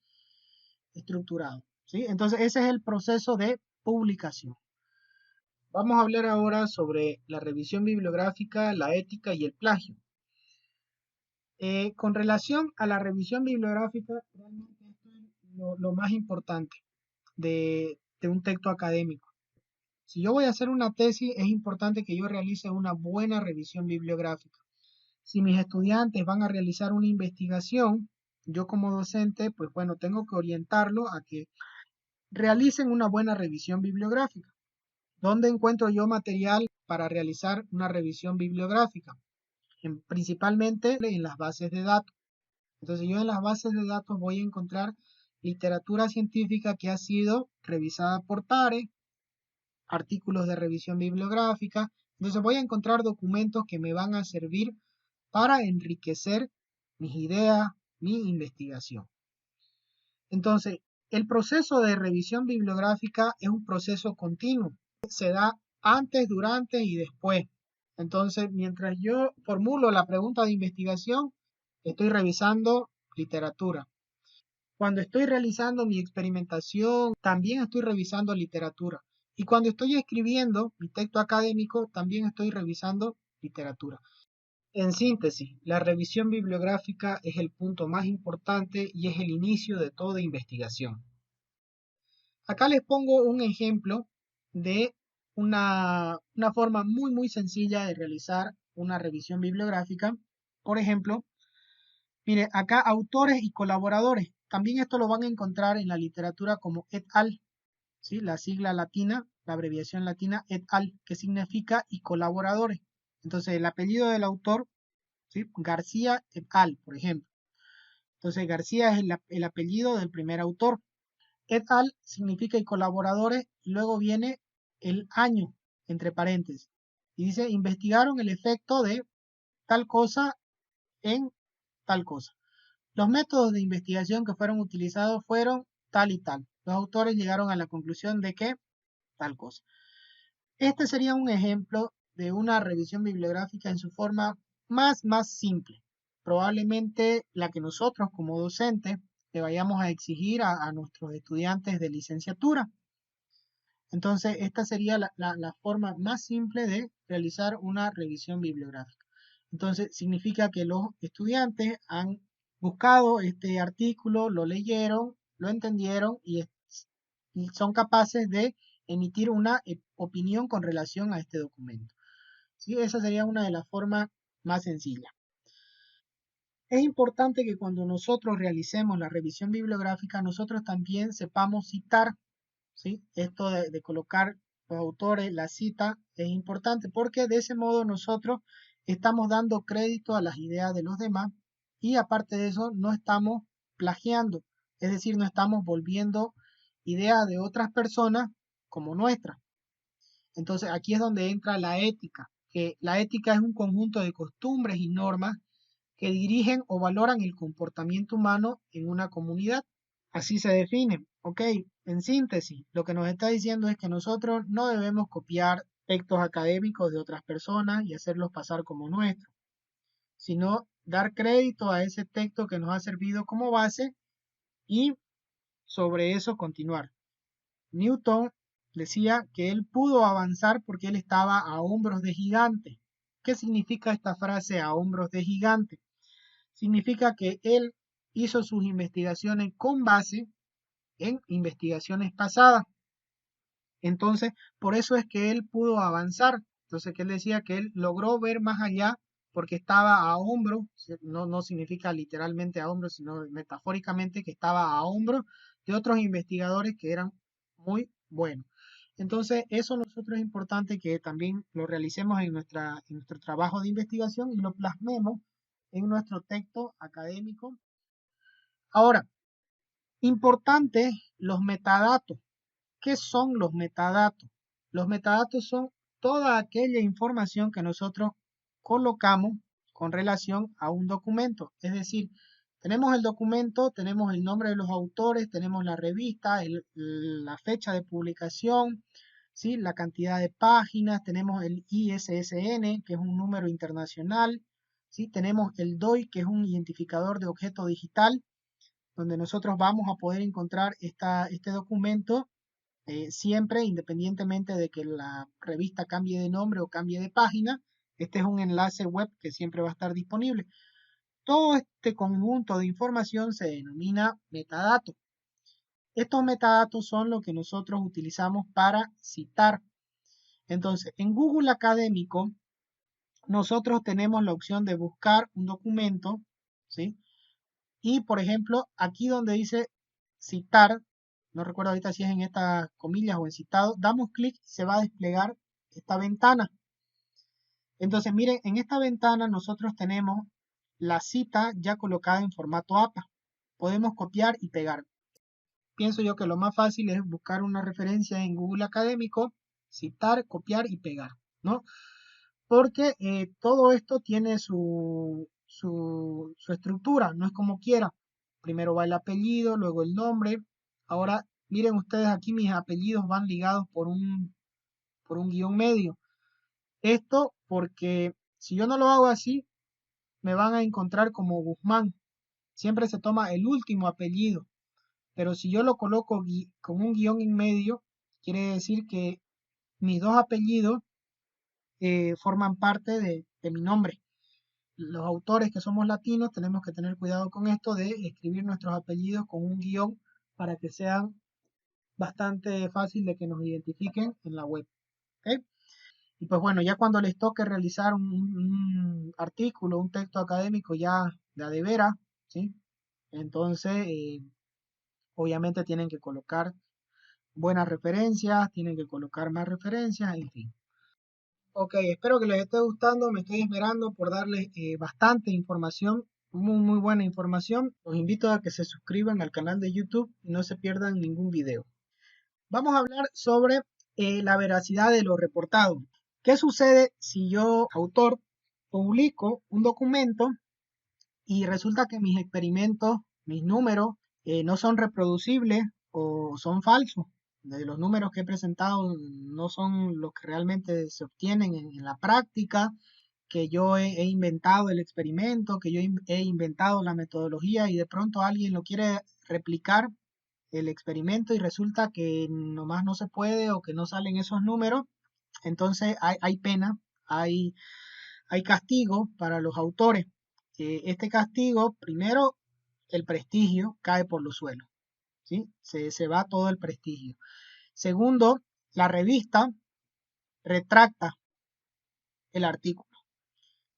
estructurado, ¿sí? Entonces ese es el proceso de publicación. Vamos a hablar ahora sobre la revisión bibliográfica, la ética y el plagio. Con relación a la revisión bibliográfica, realmente esto es lo más importante de un texto académico. Si yo voy a hacer una tesis, es importante que yo realice una buena revisión bibliográfica. Si mis estudiantes van a realizar una investigación, yo como docente, pues bueno, tengo que orientarlo a que realicen una buena revisión bibliográfica. ¿Dónde encuentro yo material para realizar una revisión bibliográfica? Principalmente en las bases de datos. Entonces yo en las bases de datos voy a encontrar literatura científica que ha sido revisada por pares, artículos de revisión bibliográfica. Entonces voy a encontrar documentos que me van a servir para enriquecer mis ideas, mi investigación. Entonces, El proceso de revisión bibliográfica es un proceso continuo. Se da antes, durante y después. Entonces, mientras yo formulo la pregunta de investigación, estoy revisando literatura. Cuando estoy realizando mi experimentación, también estoy revisando literatura. Y cuando estoy escribiendo mi texto académico, también estoy revisando literatura. En síntesis, la revisión bibliográfica es el punto más importante y es el inicio de toda investigación. Acá les pongo un ejemplo de una forma muy sencilla de realizar una revisión bibliográfica. Por ejemplo, mire, acá autores y colaboradores. También esto lo van a encontrar en la literatura como et al, ¿sí? La sigla latina, la abreviación latina et al, que significa y colaboradores. Entonces, el apellido del autor, ¿sí? García et al, por ejemplo. Entonces, García es el apellido del primer autor. Et al significa y colaboradores, y luego viene el año, entre paréntesis. Y dice, investigaron el efecto de tal cosa en tal cosa. Los métodos de investigación que fueron utilizados fueron tal y tal. Los autores llegaron a la conclusión de que tal cosa. Este sería un ejemplo de una revisión bibliográfica en su forma más simple. Probablemente la que nosotros como docentes le vayamos a exigir a nuestros estudiantes de licenciatura. Entonces, esta sería la forma más simple de realizar una revisión bibliográfica. Entonces, significa que los estudiantes han buscado este artículo, lo leyeron, lo entendieron y son capaces de emitir una opinión con relación a este documento. ¿Sí? Esa sería una de las formas más sencillas. Es importante que cuando nosotros realicemos la revisión bibliográfica, nosotros también sepamos citar, ¿sí? Esto de colocar los autores, la cita, es importante porque de ese modo nosotros estamos dando crédito a las ideas de los demás y aparte de eso no estamos plagiando, es decir, no estamos volviendo ideas de otras personas como nuestras. Entonces aquí es donde entra la ética, que la ética es un conjunto de costumbres y normas que dirigen o valoran el comportamiento humano en una comunidad. Así se define. Ok, en síntesis, lo que nos está diciendo es que nosotros no debemos copiar textos académicos de otras personas y hacerlos pasar como nuestros, sino dar crédito a ese texto que nos ha servido como base y sobre eso continuar. Newton decía que él pudo avanzar porque él estaba a hombros de gigante. ¿Qué significa esta frase a hombros de gigante? Significa que él hizo sus investigaciones con base en investigaciones pasadas. Entonces, por eso es que él pudo avanzar. Entonces, que él decía que él logró ver más allá porque estaba a hombro, no significa literalmente a hombro, sino metafóricamente que estaba a hombro de otros investigadores que eran muy buenos. Entonces, eso nosotros es importante que también lo realicemos en nuestro trabajo de investigación y lo plasmemos en nuestro texto académico. Ahora, importante los metadatos. ¿Qué son los metadatos? Los metadatos son toda aquella información que nosotros colocamos con relación a un documento. Es decir, tenemos el documento, tenemos el nombre de los autores, tenemos la revista, la fecha de publicación, ¿sí? La cantidad de páginas, tenemos el ISSN, que es un número internacional, ¿sí? Tenemos el DOI, que es un identificador de objeto digital, donde nosotros vamos a poder encontrar este documento siempre, independientemente de que la revista cambie de nombre o cambie de página. Este es un enlace web que siempre va a estar disponible. Todo este conjunto de información se denomina metadatos. Estos metadatos son lo que nosotros utilizamos para citar. Entonces, en Google Académico, nosotros tenemos la opción de buscar un documento, ¿sí? Y, por ejemplo, aquí donde dice citar, no recuerdo ahorita si es en estas comillas o en citado, damos clic y se va a desplegar esta ventana. Entonces, miren, en esta ventana nosotros tenemos la cita ya colocada en formato APA. Podemos copiar y pegar. Pienso yo que lo más fácil es buscar una referencia en Google Académico, citar, copiar y pegar, ¿no? Porque todo esto tiene su estructura, no es como quiera. Primero va el apellido, luego el nombre, Ahora, miren ustedes aquí mis apellidos van ligados por un guión medio. Esto porque si yo no lo hago así, me van a encontrar como Guzmán. Siempre se toma el último apellido. Pero si yo lo coloco con un guión en medio, quiere decir que mis dos apellidos forman parte de mi nombre. Los autores que somos latinos tenemos que tener cuidado con esto de escribir nuestros apellidos con un guión para que sean bastante fácil de que nos identifiquen en la web. ¿Ok? Y pues bueno, ya cuando les toque realizar un artículo, un texto académico ya de a de veras, ¿sí? Entonces, obviamente tienen que colocar buenas referencias, tienen que colocar más referencias, en fin. Ok, espero que les esté gustando, me estoy esperando por darles bastante información, muy buena información. Los invito a que se suscriban al canal de YouTube y no se pierdan ningún video. Vamos a hablar sobre la veracidad de lo reportado. ¿Qué sucede si yo, autor, publico un documento y resulta que mis experimentos, mis números, no son reproducibles o son falsos? De los números que he presentado no son los que realmente se obtienen en la práctica, que yo he inventado el experimento, que yo he inventado la metodología y de pronto alguien lo quiere replicar el experimento y resulta que nomás no se puede o que no salen esos números, entonces hay pena, hay, hay castigo para los autores. Este castigo, primero, el prestigio cae por los suelos, ¿sí? Se va todo el prestigio. Segundo, la revista retracta el artículo.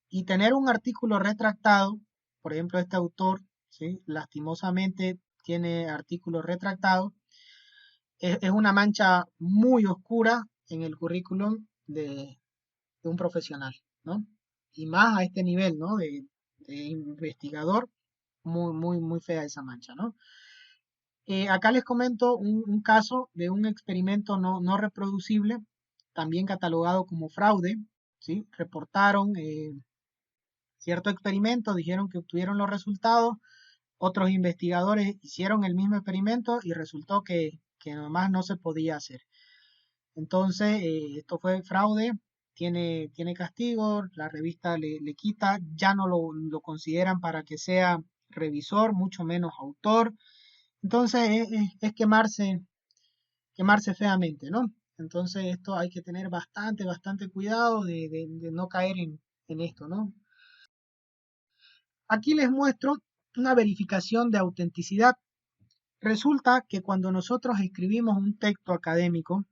Y tener un artículo retractado, por ejemplo, este autor, ¿sí? Lastimosamente tiene artículos retractados, es una mancha muy oscura en el currículum de un profesional, ¿no? Y más a este nivel, ¿no? De investigador, muy fea esa mancha, ¿no? Acá les comento un caso de un experimento no reproducible, también catalogado como fraude, ¿sí? Reportaron cierto experimento, dijeron que obtuvieron los resultados, otros investigadores hicieron el mismo experimento y resultó que nomás no se podía hacer. Entonces, esto fue fraude, tiene castigo, la revista le quita, ya no lo consideran para que sea revisor, mucho menos autor. Entonces, es quemarse feamente, ¿no? Entonces, esto hay que tener bastante cuidado de no caer en esto, ¿no? Aquí les muestro una verificación de autenticidad. Resulta que cuando nosotros escribimos un texto académico,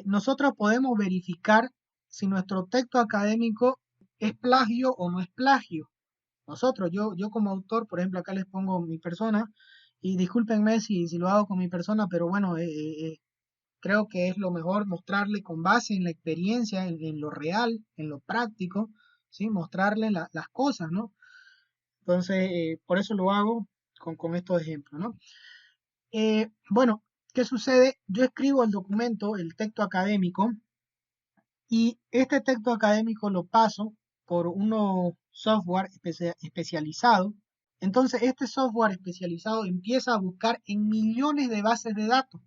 nosotros podemos verificar si nuestro texto académico es plagio o no es plagio. Nosotros, yo como autor, por ejemplo, acá les pongo mi persona, y discúlpenme si lo hago con mi persona, pero bueno, creo que es lo mejor mostrarle con base en la experiencia, en lo real, en lo práctico, ¿sí? Mostrarle las cosas, ¿no? Entonces, por eso lo hago con estos ejemplos, ¿no? Bueno, ¿qué sucede? Yo escribo el documento, el texto académico, y este texto académico lo paso por uno software especializado. Entonces, este software especializado empieza a buscar en millones de bases de datos,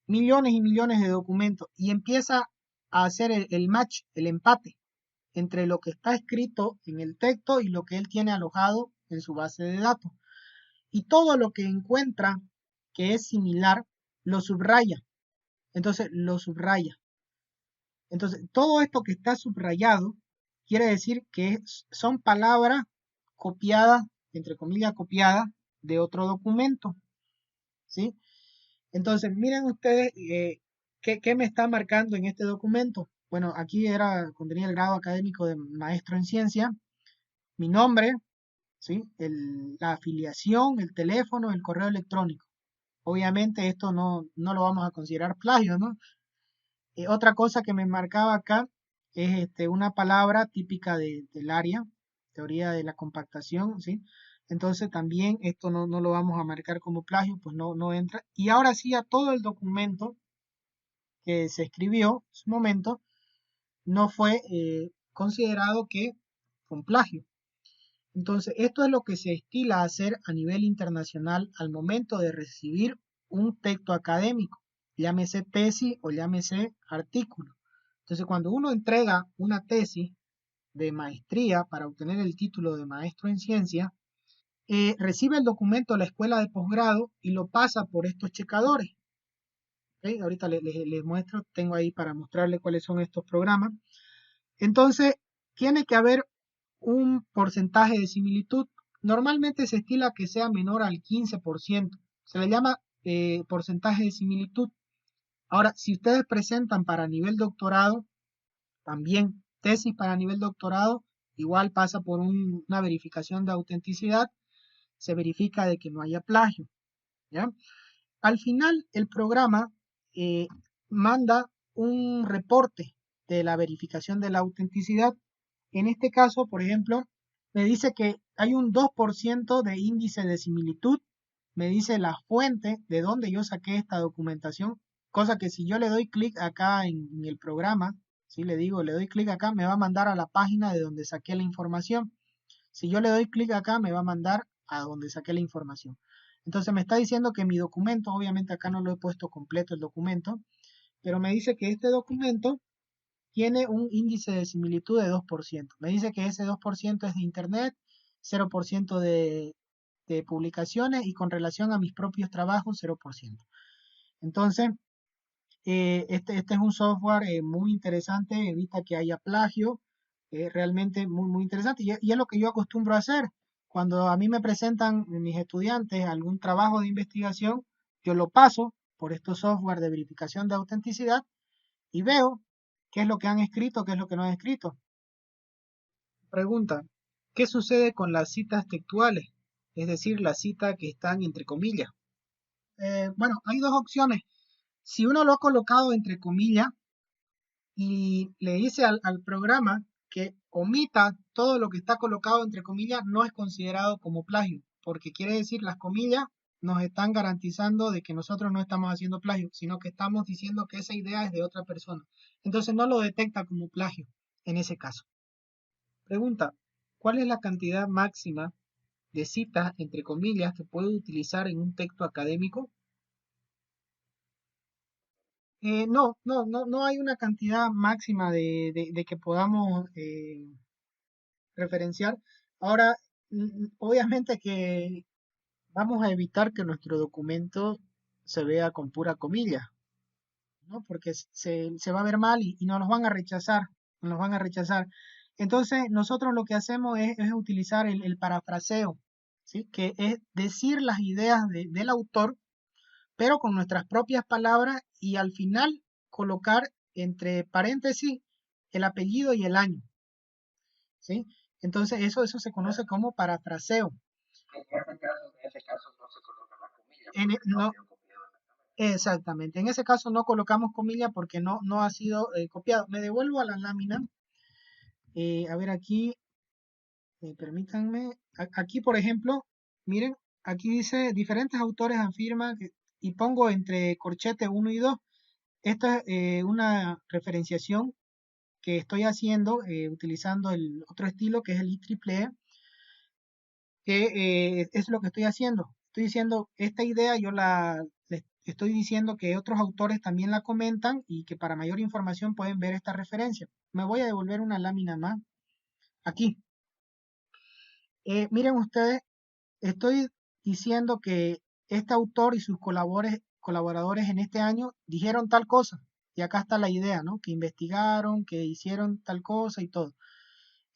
millones y millones de documentos, y empieza a hacer el match, el empate entre lo que está escrito en el texto y lo que él tiene alojado en su base de datos. Y todo lo que encuentra que es similar, lo subraya. Entonces, lo subraya. Entonces, todo esto que está subrayado quiere decir que son palabras copiadas, entre comillas, copiadas de otro documento, ¿sí? Entonces, miren ustedes qué me está marcando en este documento. Bueno, aquí contenía el grado académico de maestro en ciencia, mi nombre, ¿sí? La afiliación, el teléfono, el correo electrónico. Obviamente esto no lo vamos a considerar plagio, ¿no? Otra cosa que me marcaba acá es una palabra típica del área, teoría de la compactación, ¿sí? Entonces también esto no lo vamos a marcar como plagio, pues no entra. Y ahora sí, a todo el documento que se escribió en su momento no fue considerado que fue un plagio. Entonces, esto es lo que se estila a hacer a nivel internacional al momento de recibir un texto académico, llámese tesis o llámese artículo. Entonces, cuando uno entrega una tesis de maestría para obtener el título de maestro en ciencia, recibe el documento de la escuela de posgrado y lo pasa por estos checadores. ¿Okay? Ahorita les muestro, tengo ahí para mostrarles cuáles son estos programas. Entonces, tiene que haber un porcentaje de similitud. Normalmente se estila que sea menor al 15%. Se le llama porcentaje de similitud. Ahora, si ustedes presentan para nivel doctorado, también tesis para nivel doctorado, igual pasa por una verificación de autenticidad, se verifica de que no haya plagio. ¿Ya? Al final, el programa eh, manda un reporte de la verificación de la autenticidad. En este caso, por ejemplo, me dice que hay un 2% de índice de similitud, me dice la fuente de donde yo saqué esta documentación, cosa que si yo le doy clic acá en el programa, si le digo, le doy clic acá, me va a mandar a la página de donde saqué la información. Si yo le doy clic acá, me va a mandar a donde saqué la información. Entonces me está diciendo que mi documento, obviamente acá no lo he puesto completo el documento, pero me dice que este documento tiene un índice de similitud de 2%. Me dice que ese 2% es de Internet, 0% de publicaciones y con relación a mis propios trabajos, 0%. Entonces, este es un software muy interesante, evita que haya plagio, realmente muy interesante. Y es lo que yo acostumbro a hacer. Cuando a mí me presentan mis estudiantes algún trabajo de investigación, yo lo paso por estos software de verificación de autenticidad y veo qué es lo que han escrito, qué es lo que no han escrito. Pregunta, ¿qué sucede con las citas textuales? Es decir, las citas que están entre comillas. Bueno, hay dos opciones. Si uno lo ha colocado entre comillas y le dice al programa que omita todo lo que está colocado entre comillas, no es considerado como plagio, porque quiere decir las comillas nos están garantizando de que nosotros no estamos haciendo plagio, sino que estamos diciendo que esa idea es de otra persona. Entonces no lo detecta como plagio en ese caso. Pregunta, ¿cuál es la cantidad máxima de citas, entre comillas, que puedo utilizar en un texto académico? No hay una cantidad máxima de que podamos referenciar. Ahora, obviamente que vamos a evitar que nuestro documento se vea con pura comilla, ¿no? Porque se va a ver mal y nos los van a rechazar, nos van a rechazar. Entonces, nosotros lo que hacemos es utilizar el parafraseo, ¿sí? Que es decir las ideas del autor, pero con nuestras propias palabras y al final colocar entre paréntesis el apellido y el año, ¿sí? Entonces, eso se conoce como parafraseo. En ese caso no se coloca la comilla. No, exactamente. En ese caso no colocamos comilla porque no ha sido copiado. Me devuelvo a la lámina. A ver aquí, permítanme. Aquí, por ejemplo, miren, aquí dice diferentes autores afirman y pongo entre corchete 1 y 2. Esta es una referenciación que estoy haciendo utilizando el otro estilo que es el IEEE, que es lo que estoy haciendo. Estoy diciendo, esta idea les estoy diciendo que otros autores también la comentan y que para mayor información pueden ver esta referencia. Me voy a devolver una lámina más. Aquí. Miren ustedes, estoy diciendo que este autor y sus colaboradores en este año dijeron tal cosa. Y acá está la idea, ¿no? Que investigaron, que hicieron tal cosa y todo.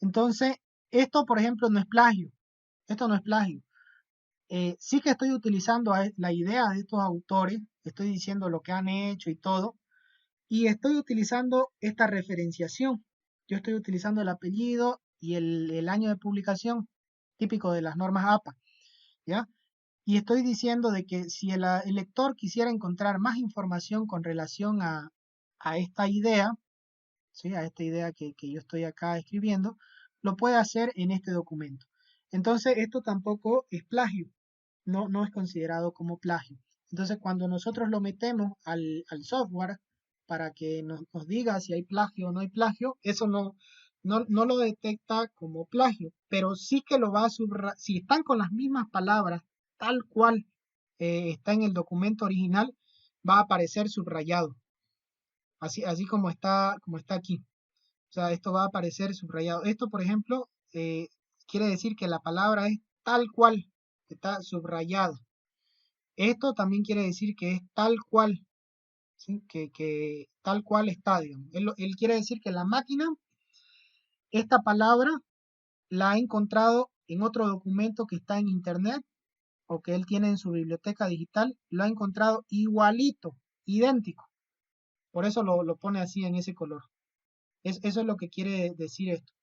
Entonces, esto, por ejemplo, no es plagio. Esto no es plagio. Sí que estoy utilizando la idea de estos autores, estoy diciendo lo que han hecho y todo, y estoy utilizando esta referenciación. Yo estoy utilizando el apellido y el año de publicación, típico de las normas APA, ¿ya? Y estoy diciendo de que si el lector quisiera encontrar más información con relación a esta idea, ¿sí? A esta idea que yo estoy acá escribiendo, lo puede hacer en este documento. Entonces, esto tampoco es plagio, no es considerado como plagio. Entonces, cuando nosotros lo metemos al software para que nos diga si hay plagio o no hay plagio, eso no lo detecta como plagio, pero sí que lo va a subrayar. Si están con las mismas palabras, tal cual está en el documento original, va a aparecer subrayado, así como está aquí. O sea, esto va a aparecer subrayado. Esto, por ejemplo, quiere decir que la palabra es tal cual, está subrayada. Esto también quiere decir que es tal cual, ¿sí? Que tal cual está, digamos. Él quiere decir que la máquina, esta palabra la ha encontrado en otro documento que está en internet o que él tiene en su biblioteca digital, lo ha encontrado igualito, idéntico. Por eso lo pone así en ese color. Eso es lo que quiere decir esto.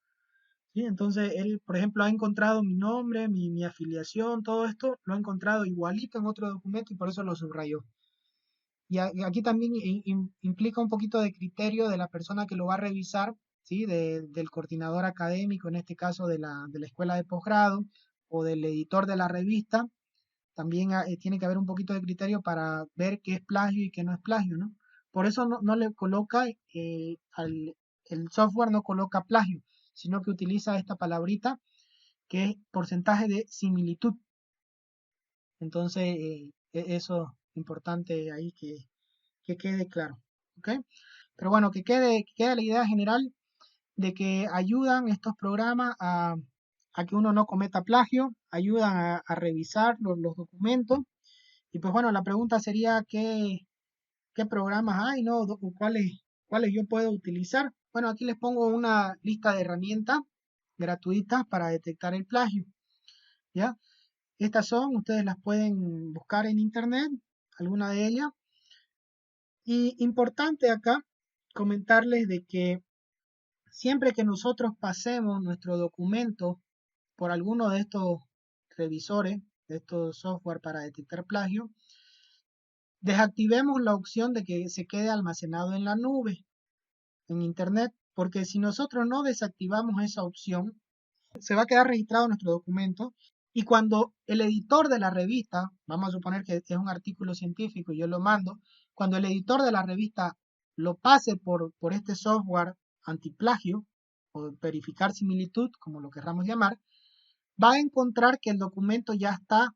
¿Sí? Entonces, él, por ejemplo, ha encontrado mi nombre, mi afiliación, todo esto, lo ha encontrado igualito en otro documento y por eso lo subrayó. Y aquí también implica un poquito de criterio de la persona que lo va a revisar, ¿sí? Del coordinador académico, en este caso de la escuela de posgrado o del editor de la revista. También tiene que haber un poquito de criterio para ver qué es plagio y qué no es plagio, ¿no? Por eso no le coloca, el software no coloca plagio, sino que utiliza esta palabrita que es porcentaje de similitud. Entonces, eso es importante ahí que quede claro, ¿ok? Pero bueno, que quede la idea general de que ayudan estos programas a que uno no cometa plagio, ayudan a revisar los documentos. Y pues bueno, la pregunta sería qué programas hay, ¿no? ¿Cuáles yo puedo utilizar? Bueno, aquí les pongo una lista de herramientas gratuitas para detectar el plagio, ¿ya? Estas son, ustedes las pueden buscar en internet, alguna de ellas. Y importante acá comentarles de que siempre que nosotros pasemos nuestro documento por alguno de estos revisores, de estos software para detectar plagio, desactivemos la opción de que se quede almacenado en la nube, en internet, porque si nosotros no desactivamos esa opción, se va a quedar registrado nuestro documento y cuando el editor de la revista, vamos a suponer que es un artículo científico y yo lo mando, cuando el editor de la revista lo pase por este software antiplagio o verificar similitud, como lo querramos llamar, va a encontrar que el documento ya está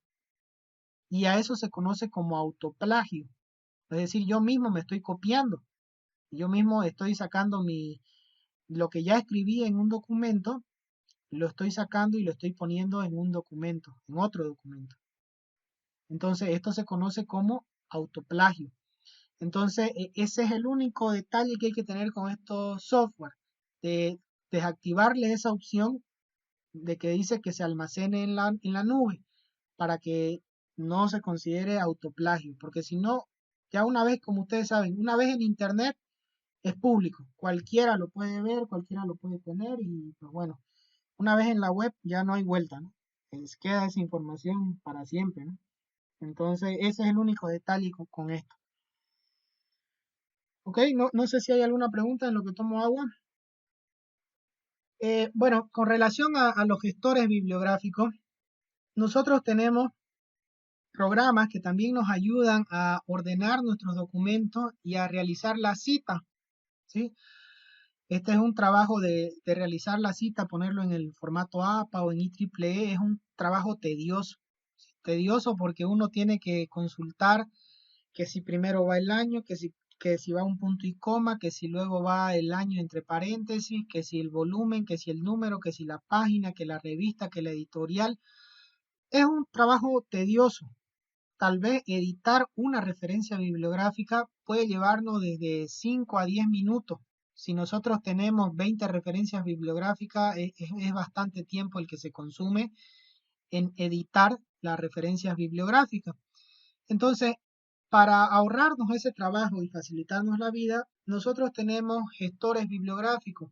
y a eso se conoce como autoplagio. Es decir, yo mismo me estoy copiando, yo mismo estoy sacando lo que ya escribí en un documento, lo estoy sacando y lo estoy poniendo en un documento, en otro documento. Entonces, esto se conoce como autoplagio. Entonces, ese es el único detalle que hay que tener con estos software, de desactivarle esa opción de que dice que se almacene en la nube para que no se considere autoplagio, porque si no, ya una vez, como ustedes saben, una vez en internet es público, cualquiera lo puede ver, cualquiera lo puede tener y pues bueno, una vez en la web ya no hay vuelta, ¿no? Queda esa información para siempre, ¿no? Entonces, ese es el único detalle con esto. Ok, no sé si hay alguna pregunta en lo que tomo agua. Bueno, con relación a los gestores bibliográficos, nosotros tenemos programas que también nos ayudan a ordenar nuestros documentos y a realizar la cita, ¿sí? Este es un trabajo de realizar la cita, ponerlo en el formato APA o en IEEE, es un trabajo tedioso. Tedioso porque uno tiene que consultar que si primero va el año, que si va un punto y coma, que si luego va el año entre paréntesis, que si el volumen, que si el número, que si la página, que la revista, que la editorial. Es un trabajo tedioso. Tal vez editar una referencia bibliográfica puede llevarnos desde 5 a 10 minutos. Si nosotros tenemos 20 referencias bibliográficas, es bastante tiempo el que se consume en editar las referencias bibliográficas. Entonces, para ahorrarnos ese trabajo y facilitarnos la vida, nosotros tenemos gestores bibliográficos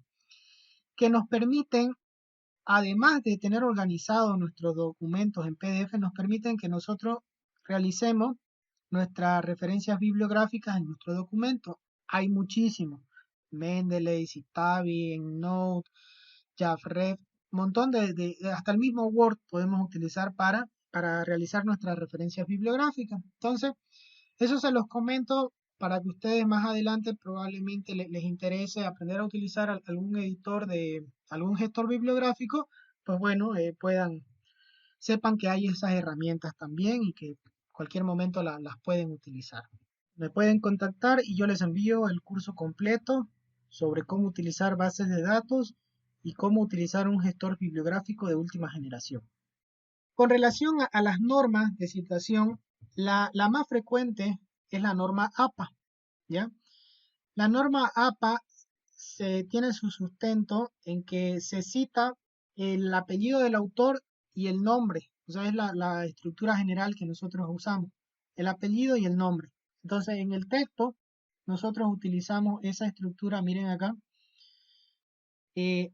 que nos permiten, además de tener organizados nuestros documentos en PDF, nos permiten que nosotros realicemos nuestras referencias bibliográficas en nuestro documento. Hay muchísimos. Mendeley, Citavi, EndNote, Jafref, un montón hasta el mismo Word podemos utilizar para realizar nuestras referencias bibliográficas. Entonces, eso se los comento para que ustedes más adelante probablemente les interese aprender a utilizar algún editor algún gestor bibliográfico, pues bueno, sepan que hay esas herramientas también y que cualquier momento las pueden utilizar. Me pueden contactar y yo les envío el curso completo sobre cómo utilizar bases de datos y cómo utilizar un gestor bibliográfico de última generación. Con relación a las normas de citación, la más frecuente es la norma APA, ¿ya? La norma APA tiene su sustento en que se cita el apellido del autor y el nombre, o sea, es la estructura general que nosotros usamos, el apellido y el nombre. Entonces, en el texto, nosotros utilizamos esa estructura, miren acá, el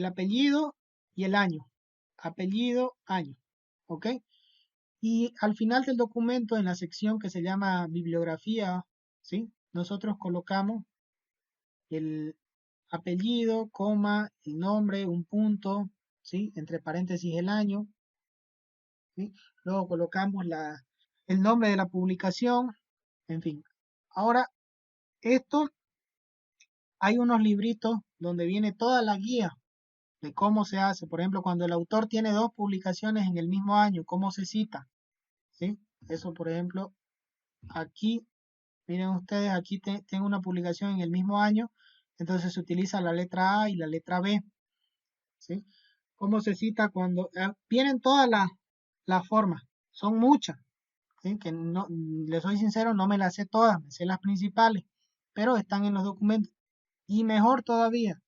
apellido y el año, apellido, año, ¿ok? Y al final del documento, en la sección que se llama bibliografía, ¿sí? Nosotros colocamos el apellido, coma, el nombre, un punto, ¿sí? Entre paréntesis el año, ¿sí? Luego colocamos el nombre de la publicación, en fin. Ahora, esto, hay unos libritos donde viene toda la guía de cómo se hace. Por ejemplo, cuando el autor tiene dos publicaciones en el mismo año, cómo se cita, ¿sí? Eso, por ejemplo, aquí, miren ustedes, aquí tengo una publicación en el mismo año, entonces se utiliza la letra A y la letra B, ¿sí? ¿Cómo se cita cuando vienen todas las formas? Son muchas, ¿sí? Que no, les soy sincero, no me las sé todas, me sé las principales, pero están en los documentos. Y mejor todavía,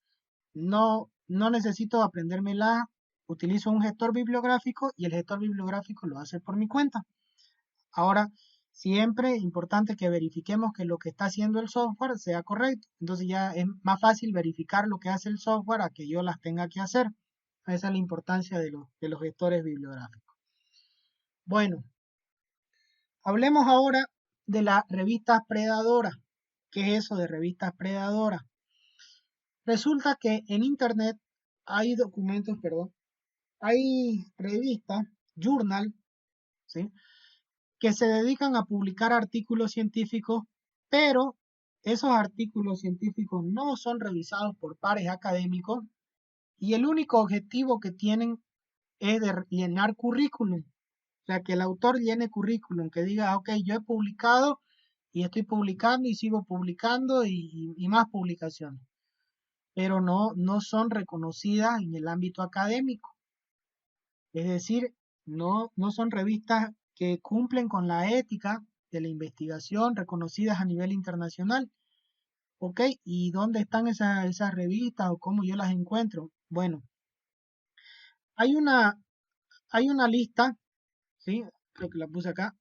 no necesito aprendérmela, utilizo un gestor bibliográfico y el gestor bibliográfico lo hace por mi cuenta. Ahora, siempre es importante que verifiquemos que lo que está haciendo el software sea correcto. Entonces ya es más fácil verificar lo que hace el software a que yo las tenga que hacer. Esa es la importancia de los gestores bibliográficos. Bueno, hablemos ahora de las revistas predadoras. ¿Qué es eso de revistas predadoras? Resulta que en Internet hay documentos, perdón, hay revistas, journal, ¿sí? Que se dedican a publicar artículos científicos, pero esos artículos científicos no son revisados por pares académicos y el único objetivo que tienen es de llenar currículum. O sea, que el autor llene currículum, que diga, ok, yo he publicado y estoy publicando y sigo publicando y más publicaciones, pero no son reconocidas en el ámbito académico. Es decir, no son revistas que cumplen con la ética de la investigación reconocidas a nivel internacional. ¿Ok? ¿Y dónde están esas revistas o cómo yo las encuentro? Bueno, hay una, hay una lista, ¿sí? Creo que la puse acá.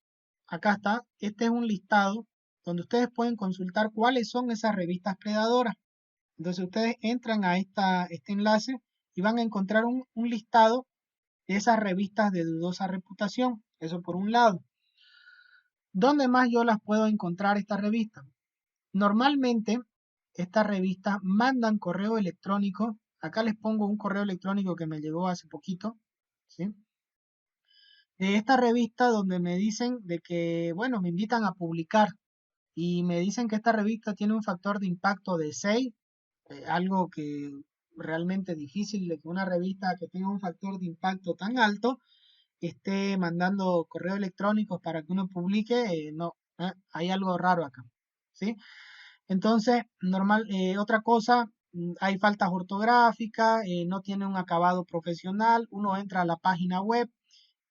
Acá está. Este es un listado donde ustedes pueden consultar cuáles son esas revistas predadoras. Entonces ustedes entran a este enlace y van a encontrar un listado de esas revistas de dudosa reputación. Eso por un lado. ¿Dónde más yo las puedo encontrar estas revistas? Normalmente estas revistas mandan correo electrónico. Acá les pongo un correo electrónico que me llegó hace poquito, ¿sí? De esta revista donde me dicen de que, bueno, me invitan a publicar y me dicen que esta revista tiene un factor de impacto de 6, algo que realmente difícil de que una revista que tenga un factor de impacto tan alto esté mandando correos electrónicos para que uno publique, no, hay algo raro acá, ¿sí? Entonces, otra cosa, hay faltas ortográficas, no tiene un acabado profesional, uno entra a la página web,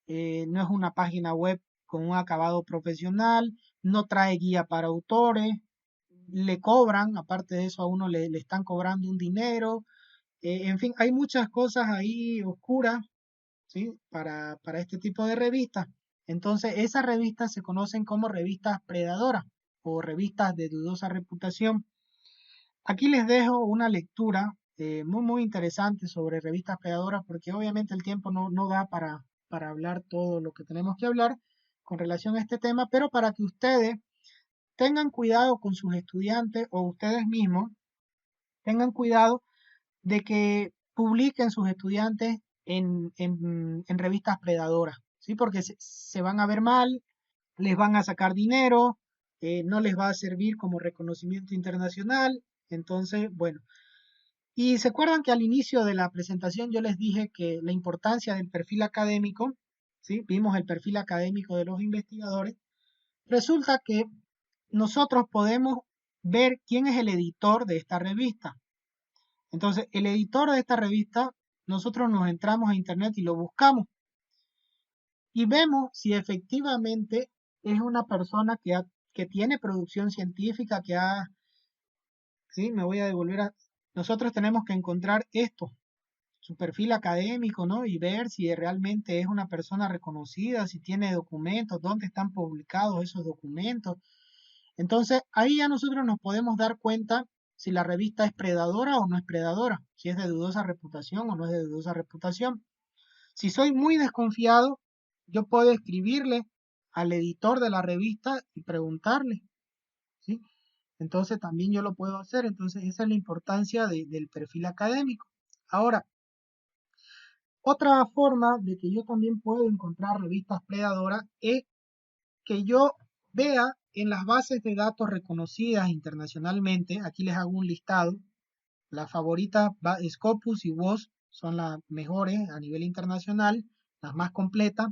no es una página web con un acabado profesional, no trae guía para autores, le cobran, aparte de eso a uno le están cobrando un dinero, en fin, hay muchas cosas ahí oscuras, ¿sí? Para este tipo de revistas. Entonces, esas revistas se conocen como revistas predadoras o revistas de dudosa reputación. Aquí les dejo una lectura muy interesante sobre revistas predadoras porque obviamente el tiempo no da para hablar todo lo que tenemos que hablar con relación a este tema, pero para que ustedes tengan cuidado con sus estudiantes o ustedes mismos tengan cuidado de que publiquen sus estudiantes en revistas predadoras, ¿sí? Porque se van a ver mal, les van a sacar dinero, no les va a servir como reconocimiento internacional. Entonces, bueno, y se acuerdan que al inicio de la presentación yo les dije que la importancia del perfil académico, ¿sí? Vimos el perfil académico de los investigadores. Resulta que nosotros podemos ver quién es el editor de esta revista. Entonces, el editor de esta revista, nosotros nos entramos a internet y lo buscamos y vemos si efectivamente es una persona que tiene producción científica, sí, me voy a devolver nosotros tenemos que encontrar esto, su perfil académico, ¿no? Y ver si realmente es una persona reconocida, si tiene documentos, dónde están publicados esos documentos. Entonces, ahí ya nosotros nos podemos dar cuenta si la revista es predadora o no es predadora, si es de dudosa reputación o no es de dudosa reputación. Si soy muy desconfiado, yo puedo escribirle al editor de la revista y preguntarle, ¿sí? Entonces también yo lo puedo hacer. Entonces esa es la importancia del perfil académico. Ahora, otra forma de que yo también puedo encontrar revistas predadoras es que yo vea en las bases de datos reconocidas internacionalmente, aquí les hago un listado, las favoritas Scopus y WOS son las mejores a nivel internacional, las más completas,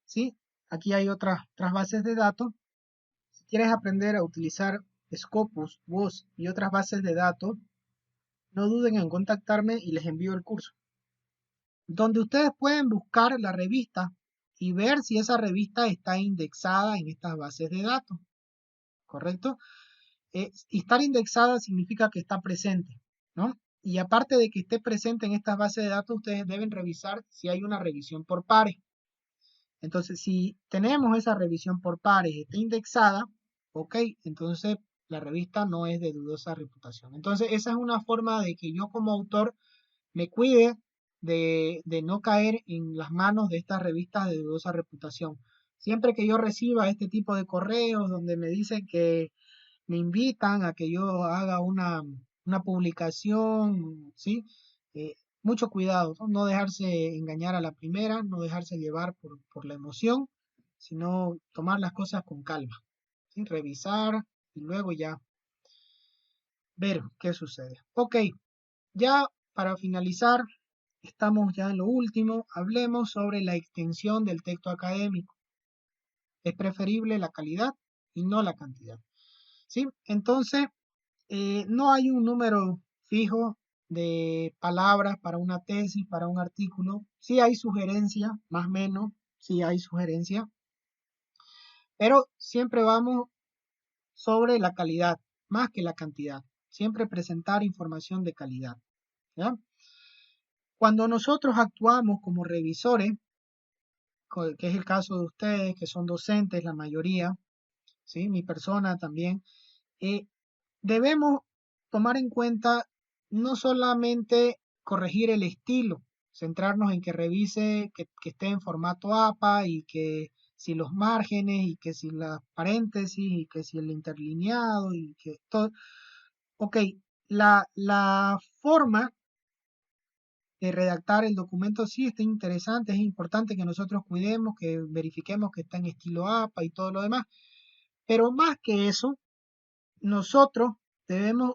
¿sí? Aquí hay otras bases de datos. Si quieres aprender a utilizar Scopus, WOS y otras bases de datos, no duden en contactarme y les envío el curso, donde ustedes pueden buscar la revista y ver si esa revista está indexada en estas bases de datos, ¿correcto? Estar indexada significa que está presente, ¿no? Y aparte de que esté presente en estas bases de datos, ustedes deben revisar si hay una revisión por pares. Entonces, si tenemos esa revisión por pares, está indexada, ok, entonces la revista no es de dudosa reputación. Entonces, esa es una forma de que yo como autor me cuide de no caer en las manos de estas revistas de dudosa reputación. Siempre que yo reciba este tipo de correos donde me dicen que me invitan a que yo haga una publicación, ¿sí? Mucho cuidado, ¿no? No dejarse engañar a la primera, no dejarse llevar por la emoción, sino tomar las cosas con calma, ¿sí? Revisar y luego ya ver qué sucede. Ok, ya para finalizar, estamos ya en lo último, hablemos sobre la extensión del texto académico. Es preferible la calidad y no la cantidad, ¿sí? Entonces, no hay un número fijo de palabras para una tesis, para un artículo. Sí hay sugerencia, más o menos, sí hay sugerencia, pero siempre vamos sobre la calidad, más que la cantidad. Siempre presentar información de calidad, ¿ya? Cuando nosotros actuamos como revisores, que es el caso de ustedes, que son docentes, la mayoría, ¿sí? Mi persona también, eh, debemos tomar en cuenta no solamente corregir el estilo, centrarnos en que revise que esté en formato APA y que si los márgenes y que si las paréntesis y que si el interlineado y que todo. Ok, la forma de redactar el documento sí está interesante, es importante que nosotros cuidemos, que verifiquemos que está en estilo APA y todo lo demás, pero más que eso, nosotros debemos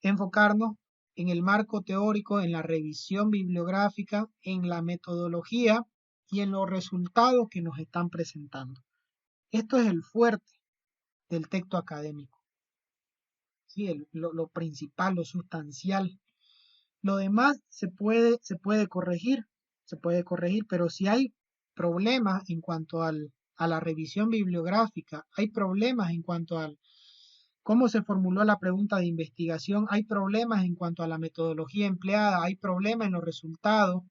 enfocarnos en el marco teórico, en la revisión bibliográfica, en la metodología y en los resultados que nos están presentando. Esto es el fuerte del texto académico, ¿sí? Lo principal, lo sustancial. Lo demás se puede corregir, pero si hay problemas en cuanto a la revisión bibliográfica, hay problemas en cuanto al cómo se formuló la pregunta de investigación, hay problemas en cuanto a la metodología empleada, hay problemas en los resultados,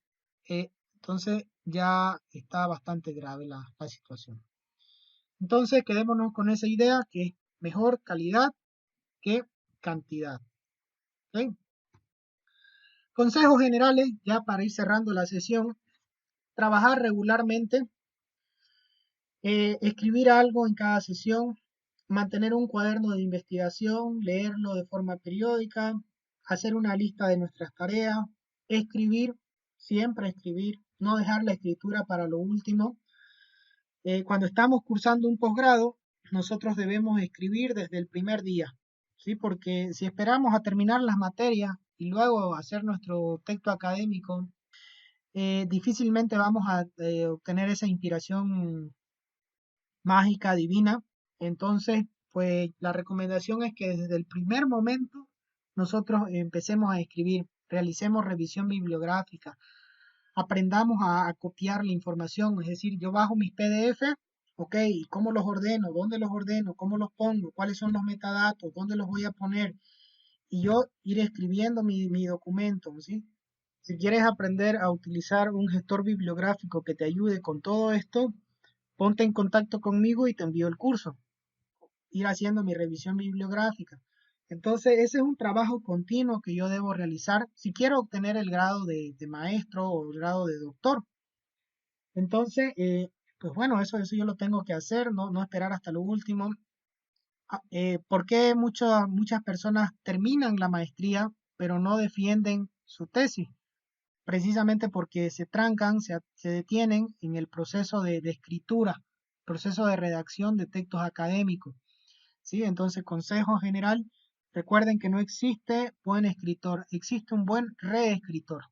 entonces ya está bastante grave la situación. Entonces quedémonos con esa idea que es mejor calidad que cantidad. ¿Okay? Consejos generales, ya para ir cerrando la sesión, trabajar regularmente, escribir algo en cada sesión, mantener un cuaderno de investigación, leerlo de forma periódica, hacer una lista de nuestras tareas, escribir, siempre escribir, no dejar la escritura para lo último. Cuando estamos cursando un posgrado, nosotros debemos escribir desde el primer día, ¿sí? Porque si esperamos a terminar las materias y luego hacer nuestro texto académico, difícilmente vamos a obtener esa inspiración mágica, divina. Entonces, pues la recomendación es que desde el primer momento nosotros empecemos a escribir, realicemos revisión bibliográfica, aprendamos a copiar la información, es decir, yo bajo mis PDF, ok, ¿y cómo los ordeno? ¿Dónde los ordeno? ¿Cómo los pongo? ¿Cuáles son los metadatos? ¿Dónde los voy a poner? Y yo ir escribiendo mi documento, ¿sí? Si quieres aprender a utilizar un gestor bibliográfico que te ayude con todo esto, ponte en contacto conmigo y te envío el curso, ir haciendo mi revisión bibliográfica. Entonces, ese es un trabajo continuo que yo debo realizar si quiero obtener el grado de maestro o el grado de doctor. Entonces, pues bueno, eso yo lo tengo que hacer, no esperar hasta lo último. ¿Por qué muchas personas terminan la maestría pero no defienden su tesis? Precisamente porque se trancan, se detienen en el proceso de escritura, proceso de redacción de textos académicos. ¿Sí? Entonces, consejo general, recuerden que no existe buen escritor, existe un buen reescritor.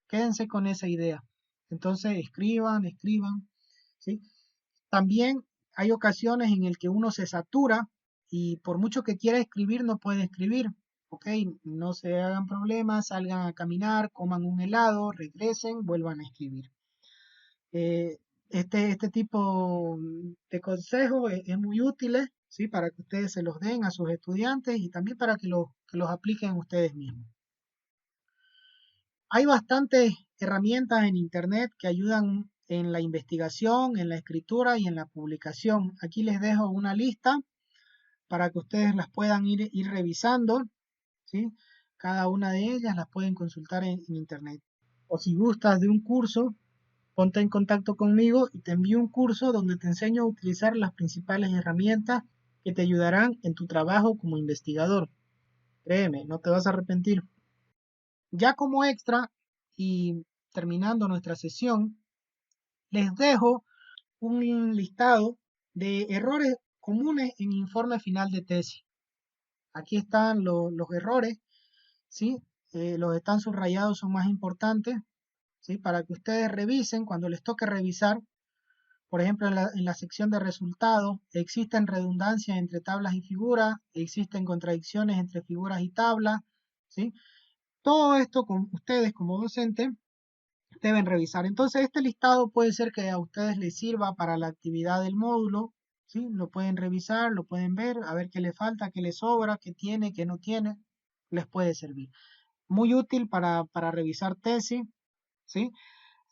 Quédense con esa idea. Entonces, escriban, ¿sí? También hay ocasiones en el que uno se satura y por mucho que quiera escribir, no puede escribir. ¿Ok? No se hagan problemas, salgan a caminar, coman un helado, regresen, vuelvan a escribir. Eh, este tipo de consejos es muy útiles, ¿sí? Para que ustedes se los den a sus estudiantes y también para que los apliquen ustedes mismos. Hay bastantes herramientas en Internet que ayudan en la investigación, en la escritura y en la publicación. Aquí les dejo una lista para que ustedes las puedan ir revisando, ¿sí? Cada una de ellas las pueden consultar en Internet. O si gustas de un curso, ponte en contacto conmigo y te envío un curso donde te enseño a utilizar las principales herramientas que te ayudarán en tu trabajo como investigador. Créeme, no te vas a arrepentir. Ya como extra y terminando nuestra sesión, les dejo un listado de errores comunes en informe final de tesis. Aquí están los errores, ¿sí? Los están subrayados, son más importantes, ¿sí? Para que ustedes revisen cuando les toque revisar. Por ejemplo, en la sección de resultados, existen redundancias entre tablas y figuras, existen contradicciones entre figuras y tablas, ¿sí? Todo esto con ustedes como docentes deben revisar. Entonces, este listado puede ser que a ustedes les sirva para la actividad del módulo, ¿sí? Lo pueden revisar, lo pueden ver, a ver qué le falta, qué le sobra, qué tiene, qué no tiene, les puede servir. Muy útil para revisar tesis, ¿sí?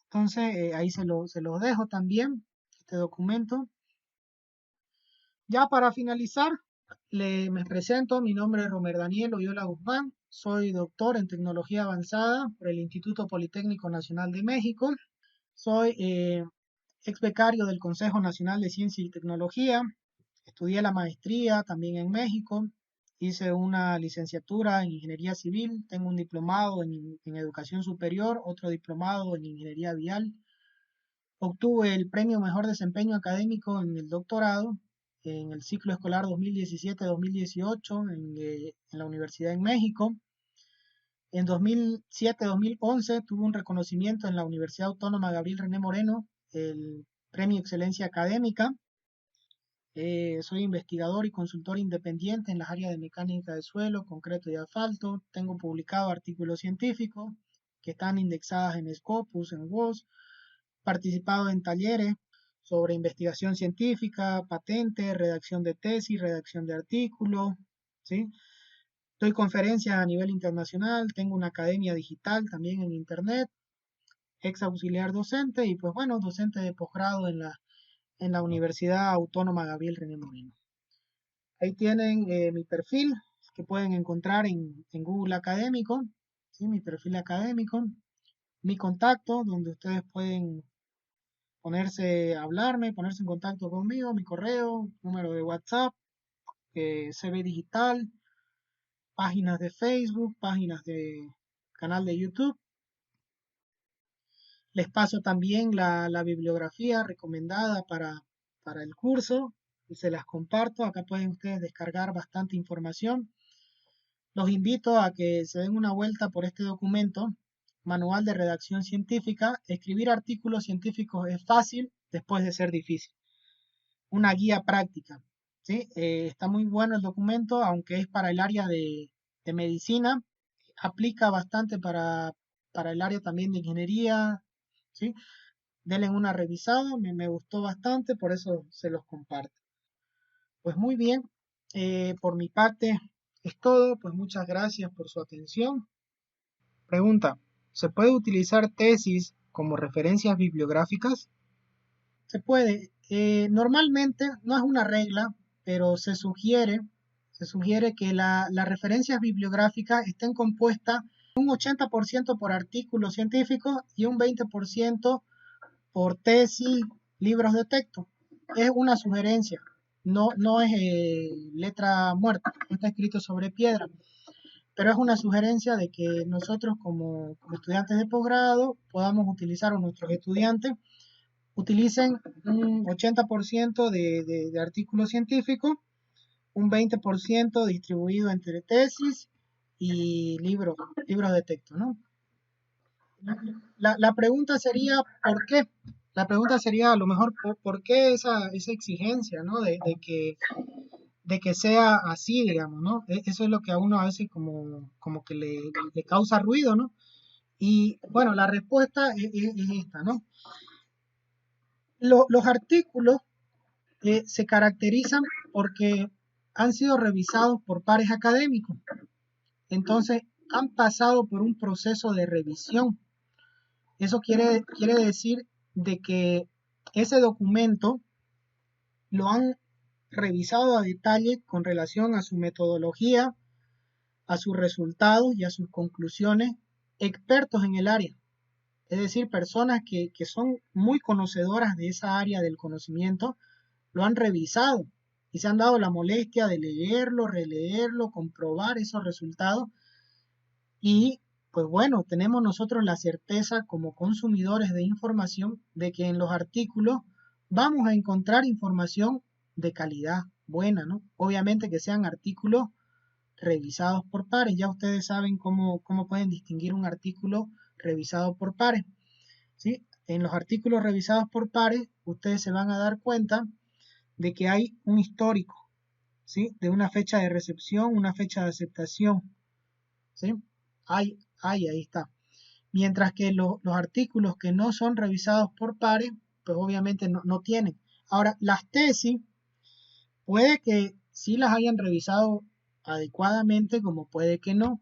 Entonces, ahí se los dejo también, este documento. Ya para finalizar, me presento, mi nombre es Romer Daniel Oyola Guzmán, soy doctor en tecnología avanzada por el Instituto Politécnico Nacional de México, soy ex becario del Consejo Nacional de Ciencia y Tecnología, estudié la maestría también en México, hice una licenciatura en Ingeniería Civil, tengo un diplomado en Educación Superior, otro diplomado en Ingeniería Vial. Obtuve el premio Mejor Desempeño Académico en el doctorado en el ciclo escolar 2017-2018 en la Universidad en México. En 2007-2011 tuve un reconocimiento en la Universidad Autónoma Gabriel René Moreno, el Premio Excelencia Académica. Soy investigador y consultor independiente en las áreas de mecánica de suelo, concreto y asfalto. Tengo publicado artículos científicos que están indexados en Scopus, en WOS, participado en talleres sobre investigación científica, patente, redacción de tesis, redacción de artículos, ¿sí? Doy conferencias a nivel internacional, tengo una academia digital también en internet, ex auxiliar docente y pues bueno, docente de posgrado en la Universidad Autónoma Gabriel René Moreno. Ahí tienen mi perfil que pueden encontrar en Google Académico, ¿sí? Mi perfil académico, mi contacto donde ustedes pueden ponerse a hablarme, ponerse en contacto conmigo, mi correo, número de WhatsApp, CV digital, páginas de Facebook, páginas de canal de YouTube. Les paso también la bibliografía recomendada para el curso y se las comparto. Acá pueden ustedes descargar bastante información. Los invito a que se den una vuelta por este documento manual de redacción científica, escribir artículos científicos es fácil después de ser difícil. Una guía práctica, ¿sí? Está muy bueno el documento, aunque es para el área de medicina, aplica bastante para el área también de ingeniería, ¿sí? Denle una revisada, me gustó bastante, por eso se los comparto. Pues muy bien, por mi parte es todo, pues muchas gracias por su atención. Pregunta, ¿se puede utilizar tesis como referencias bibliográficas? Se puede. Normalmente no es una regla, pero se sugiere que las referencias bibliográficas estén compuestas un 80% por artículos científicos y un 20% por tesis, libros de texto. Es una sugerencia, no es letra muerta, no está escrito sobre piedra, pero es una sugerencia de que nosotros como estudiantes de posgrado podamos utilizar, o nuestros estudiantes utilicen un 80% de artículos científicos, un 20% distribuido entre tesis y libros de texto, ¿no? La pregunta sería, ¿por qué? La pregunta sería a lo mejor, ¿por qué esa exigencia, ¿no? De que sea así, digamos, ¿no? Eso es lo que a uno a veces como que le causa ruido, ¿no? Y bueno, la respuesta es esta, ¿no? Los artículos se caracterizan porque han sido revisados por pares académicos. Entonces, han pasado por un proceso de revisión. Eso quiere decir de que ese documento lo han revisado a detalle con relación a su metodología, a sus resultados y a sus conclusiones, expertos en el área. Es decir, personas que son muy conocedoras de esa área del conocimiento, lo han revisado y se han dado la molestia de leerlo, releerlo, comprobar esos resultados y pues bueno, tenemos nosotros la certeza como consumidores de información de que en los artículos vamos a encontrar información de calidad buena, ¿no? Obviamente que sean artículos revisados por pares. Ya ustedes saben cómo pueden distinguir un artículo revisado por pares, ¿sí? En los artículos revisados por pares, ustedes se van a dar cuenta de que hay un histórico, ¿sí? De una fecha de recepción, una fecha de aceptación, ¿sí? Ahí está. Mientras que los artículos que no son revisados por pares, pues obviamente no tienen. Ahora, las tesis, puede que sí las hayan revisado adecuadamente, como puede que no.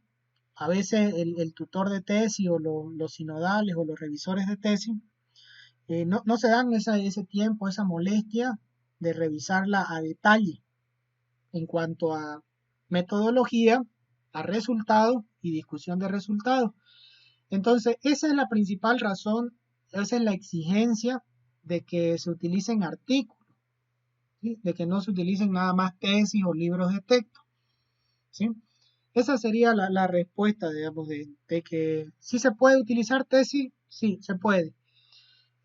A veces el tutor de tesis o los sinodales o los revisores de tesis no se dan ese tiempo, esa molestia de revisarla a detalle en cuanto a metodología, a resultados y discusión de resultados. Entonces, esa es la principal razón, esa es la exigencia de que se utilicen artículos, ¿sí? De que no se utilicen nada más tesis o libros de texto, ¿sí? Esa sería la respuesta, digamos, de que sí se puede utilizar tesis, sí, se puede.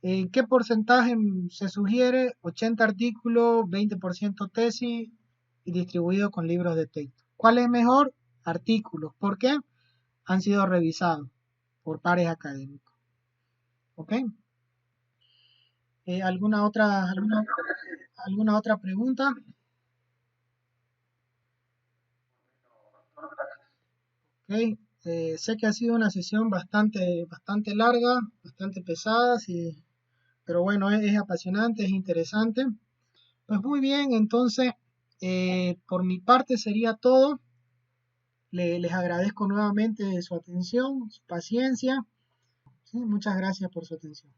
¿En qué porcentaje se sugiere? 80 artículos, 20% tesis y distribuido con libros de texto. ¿Cuál es mejor? Artículos. ¿Por qué? Han sido revisados por pares académicos. ¿Ok? ¿Alguna otra pregunta? Ok. Sé que ha sido una sesión bastante larga, bastante pesada, sí, pero bueno, es apasionante, es interesante. Pues muy bien, entonces, por mi parte sería todo. Les agradezco nuevamente su atención, su paciencia. Sí, muchas gracias por su atención.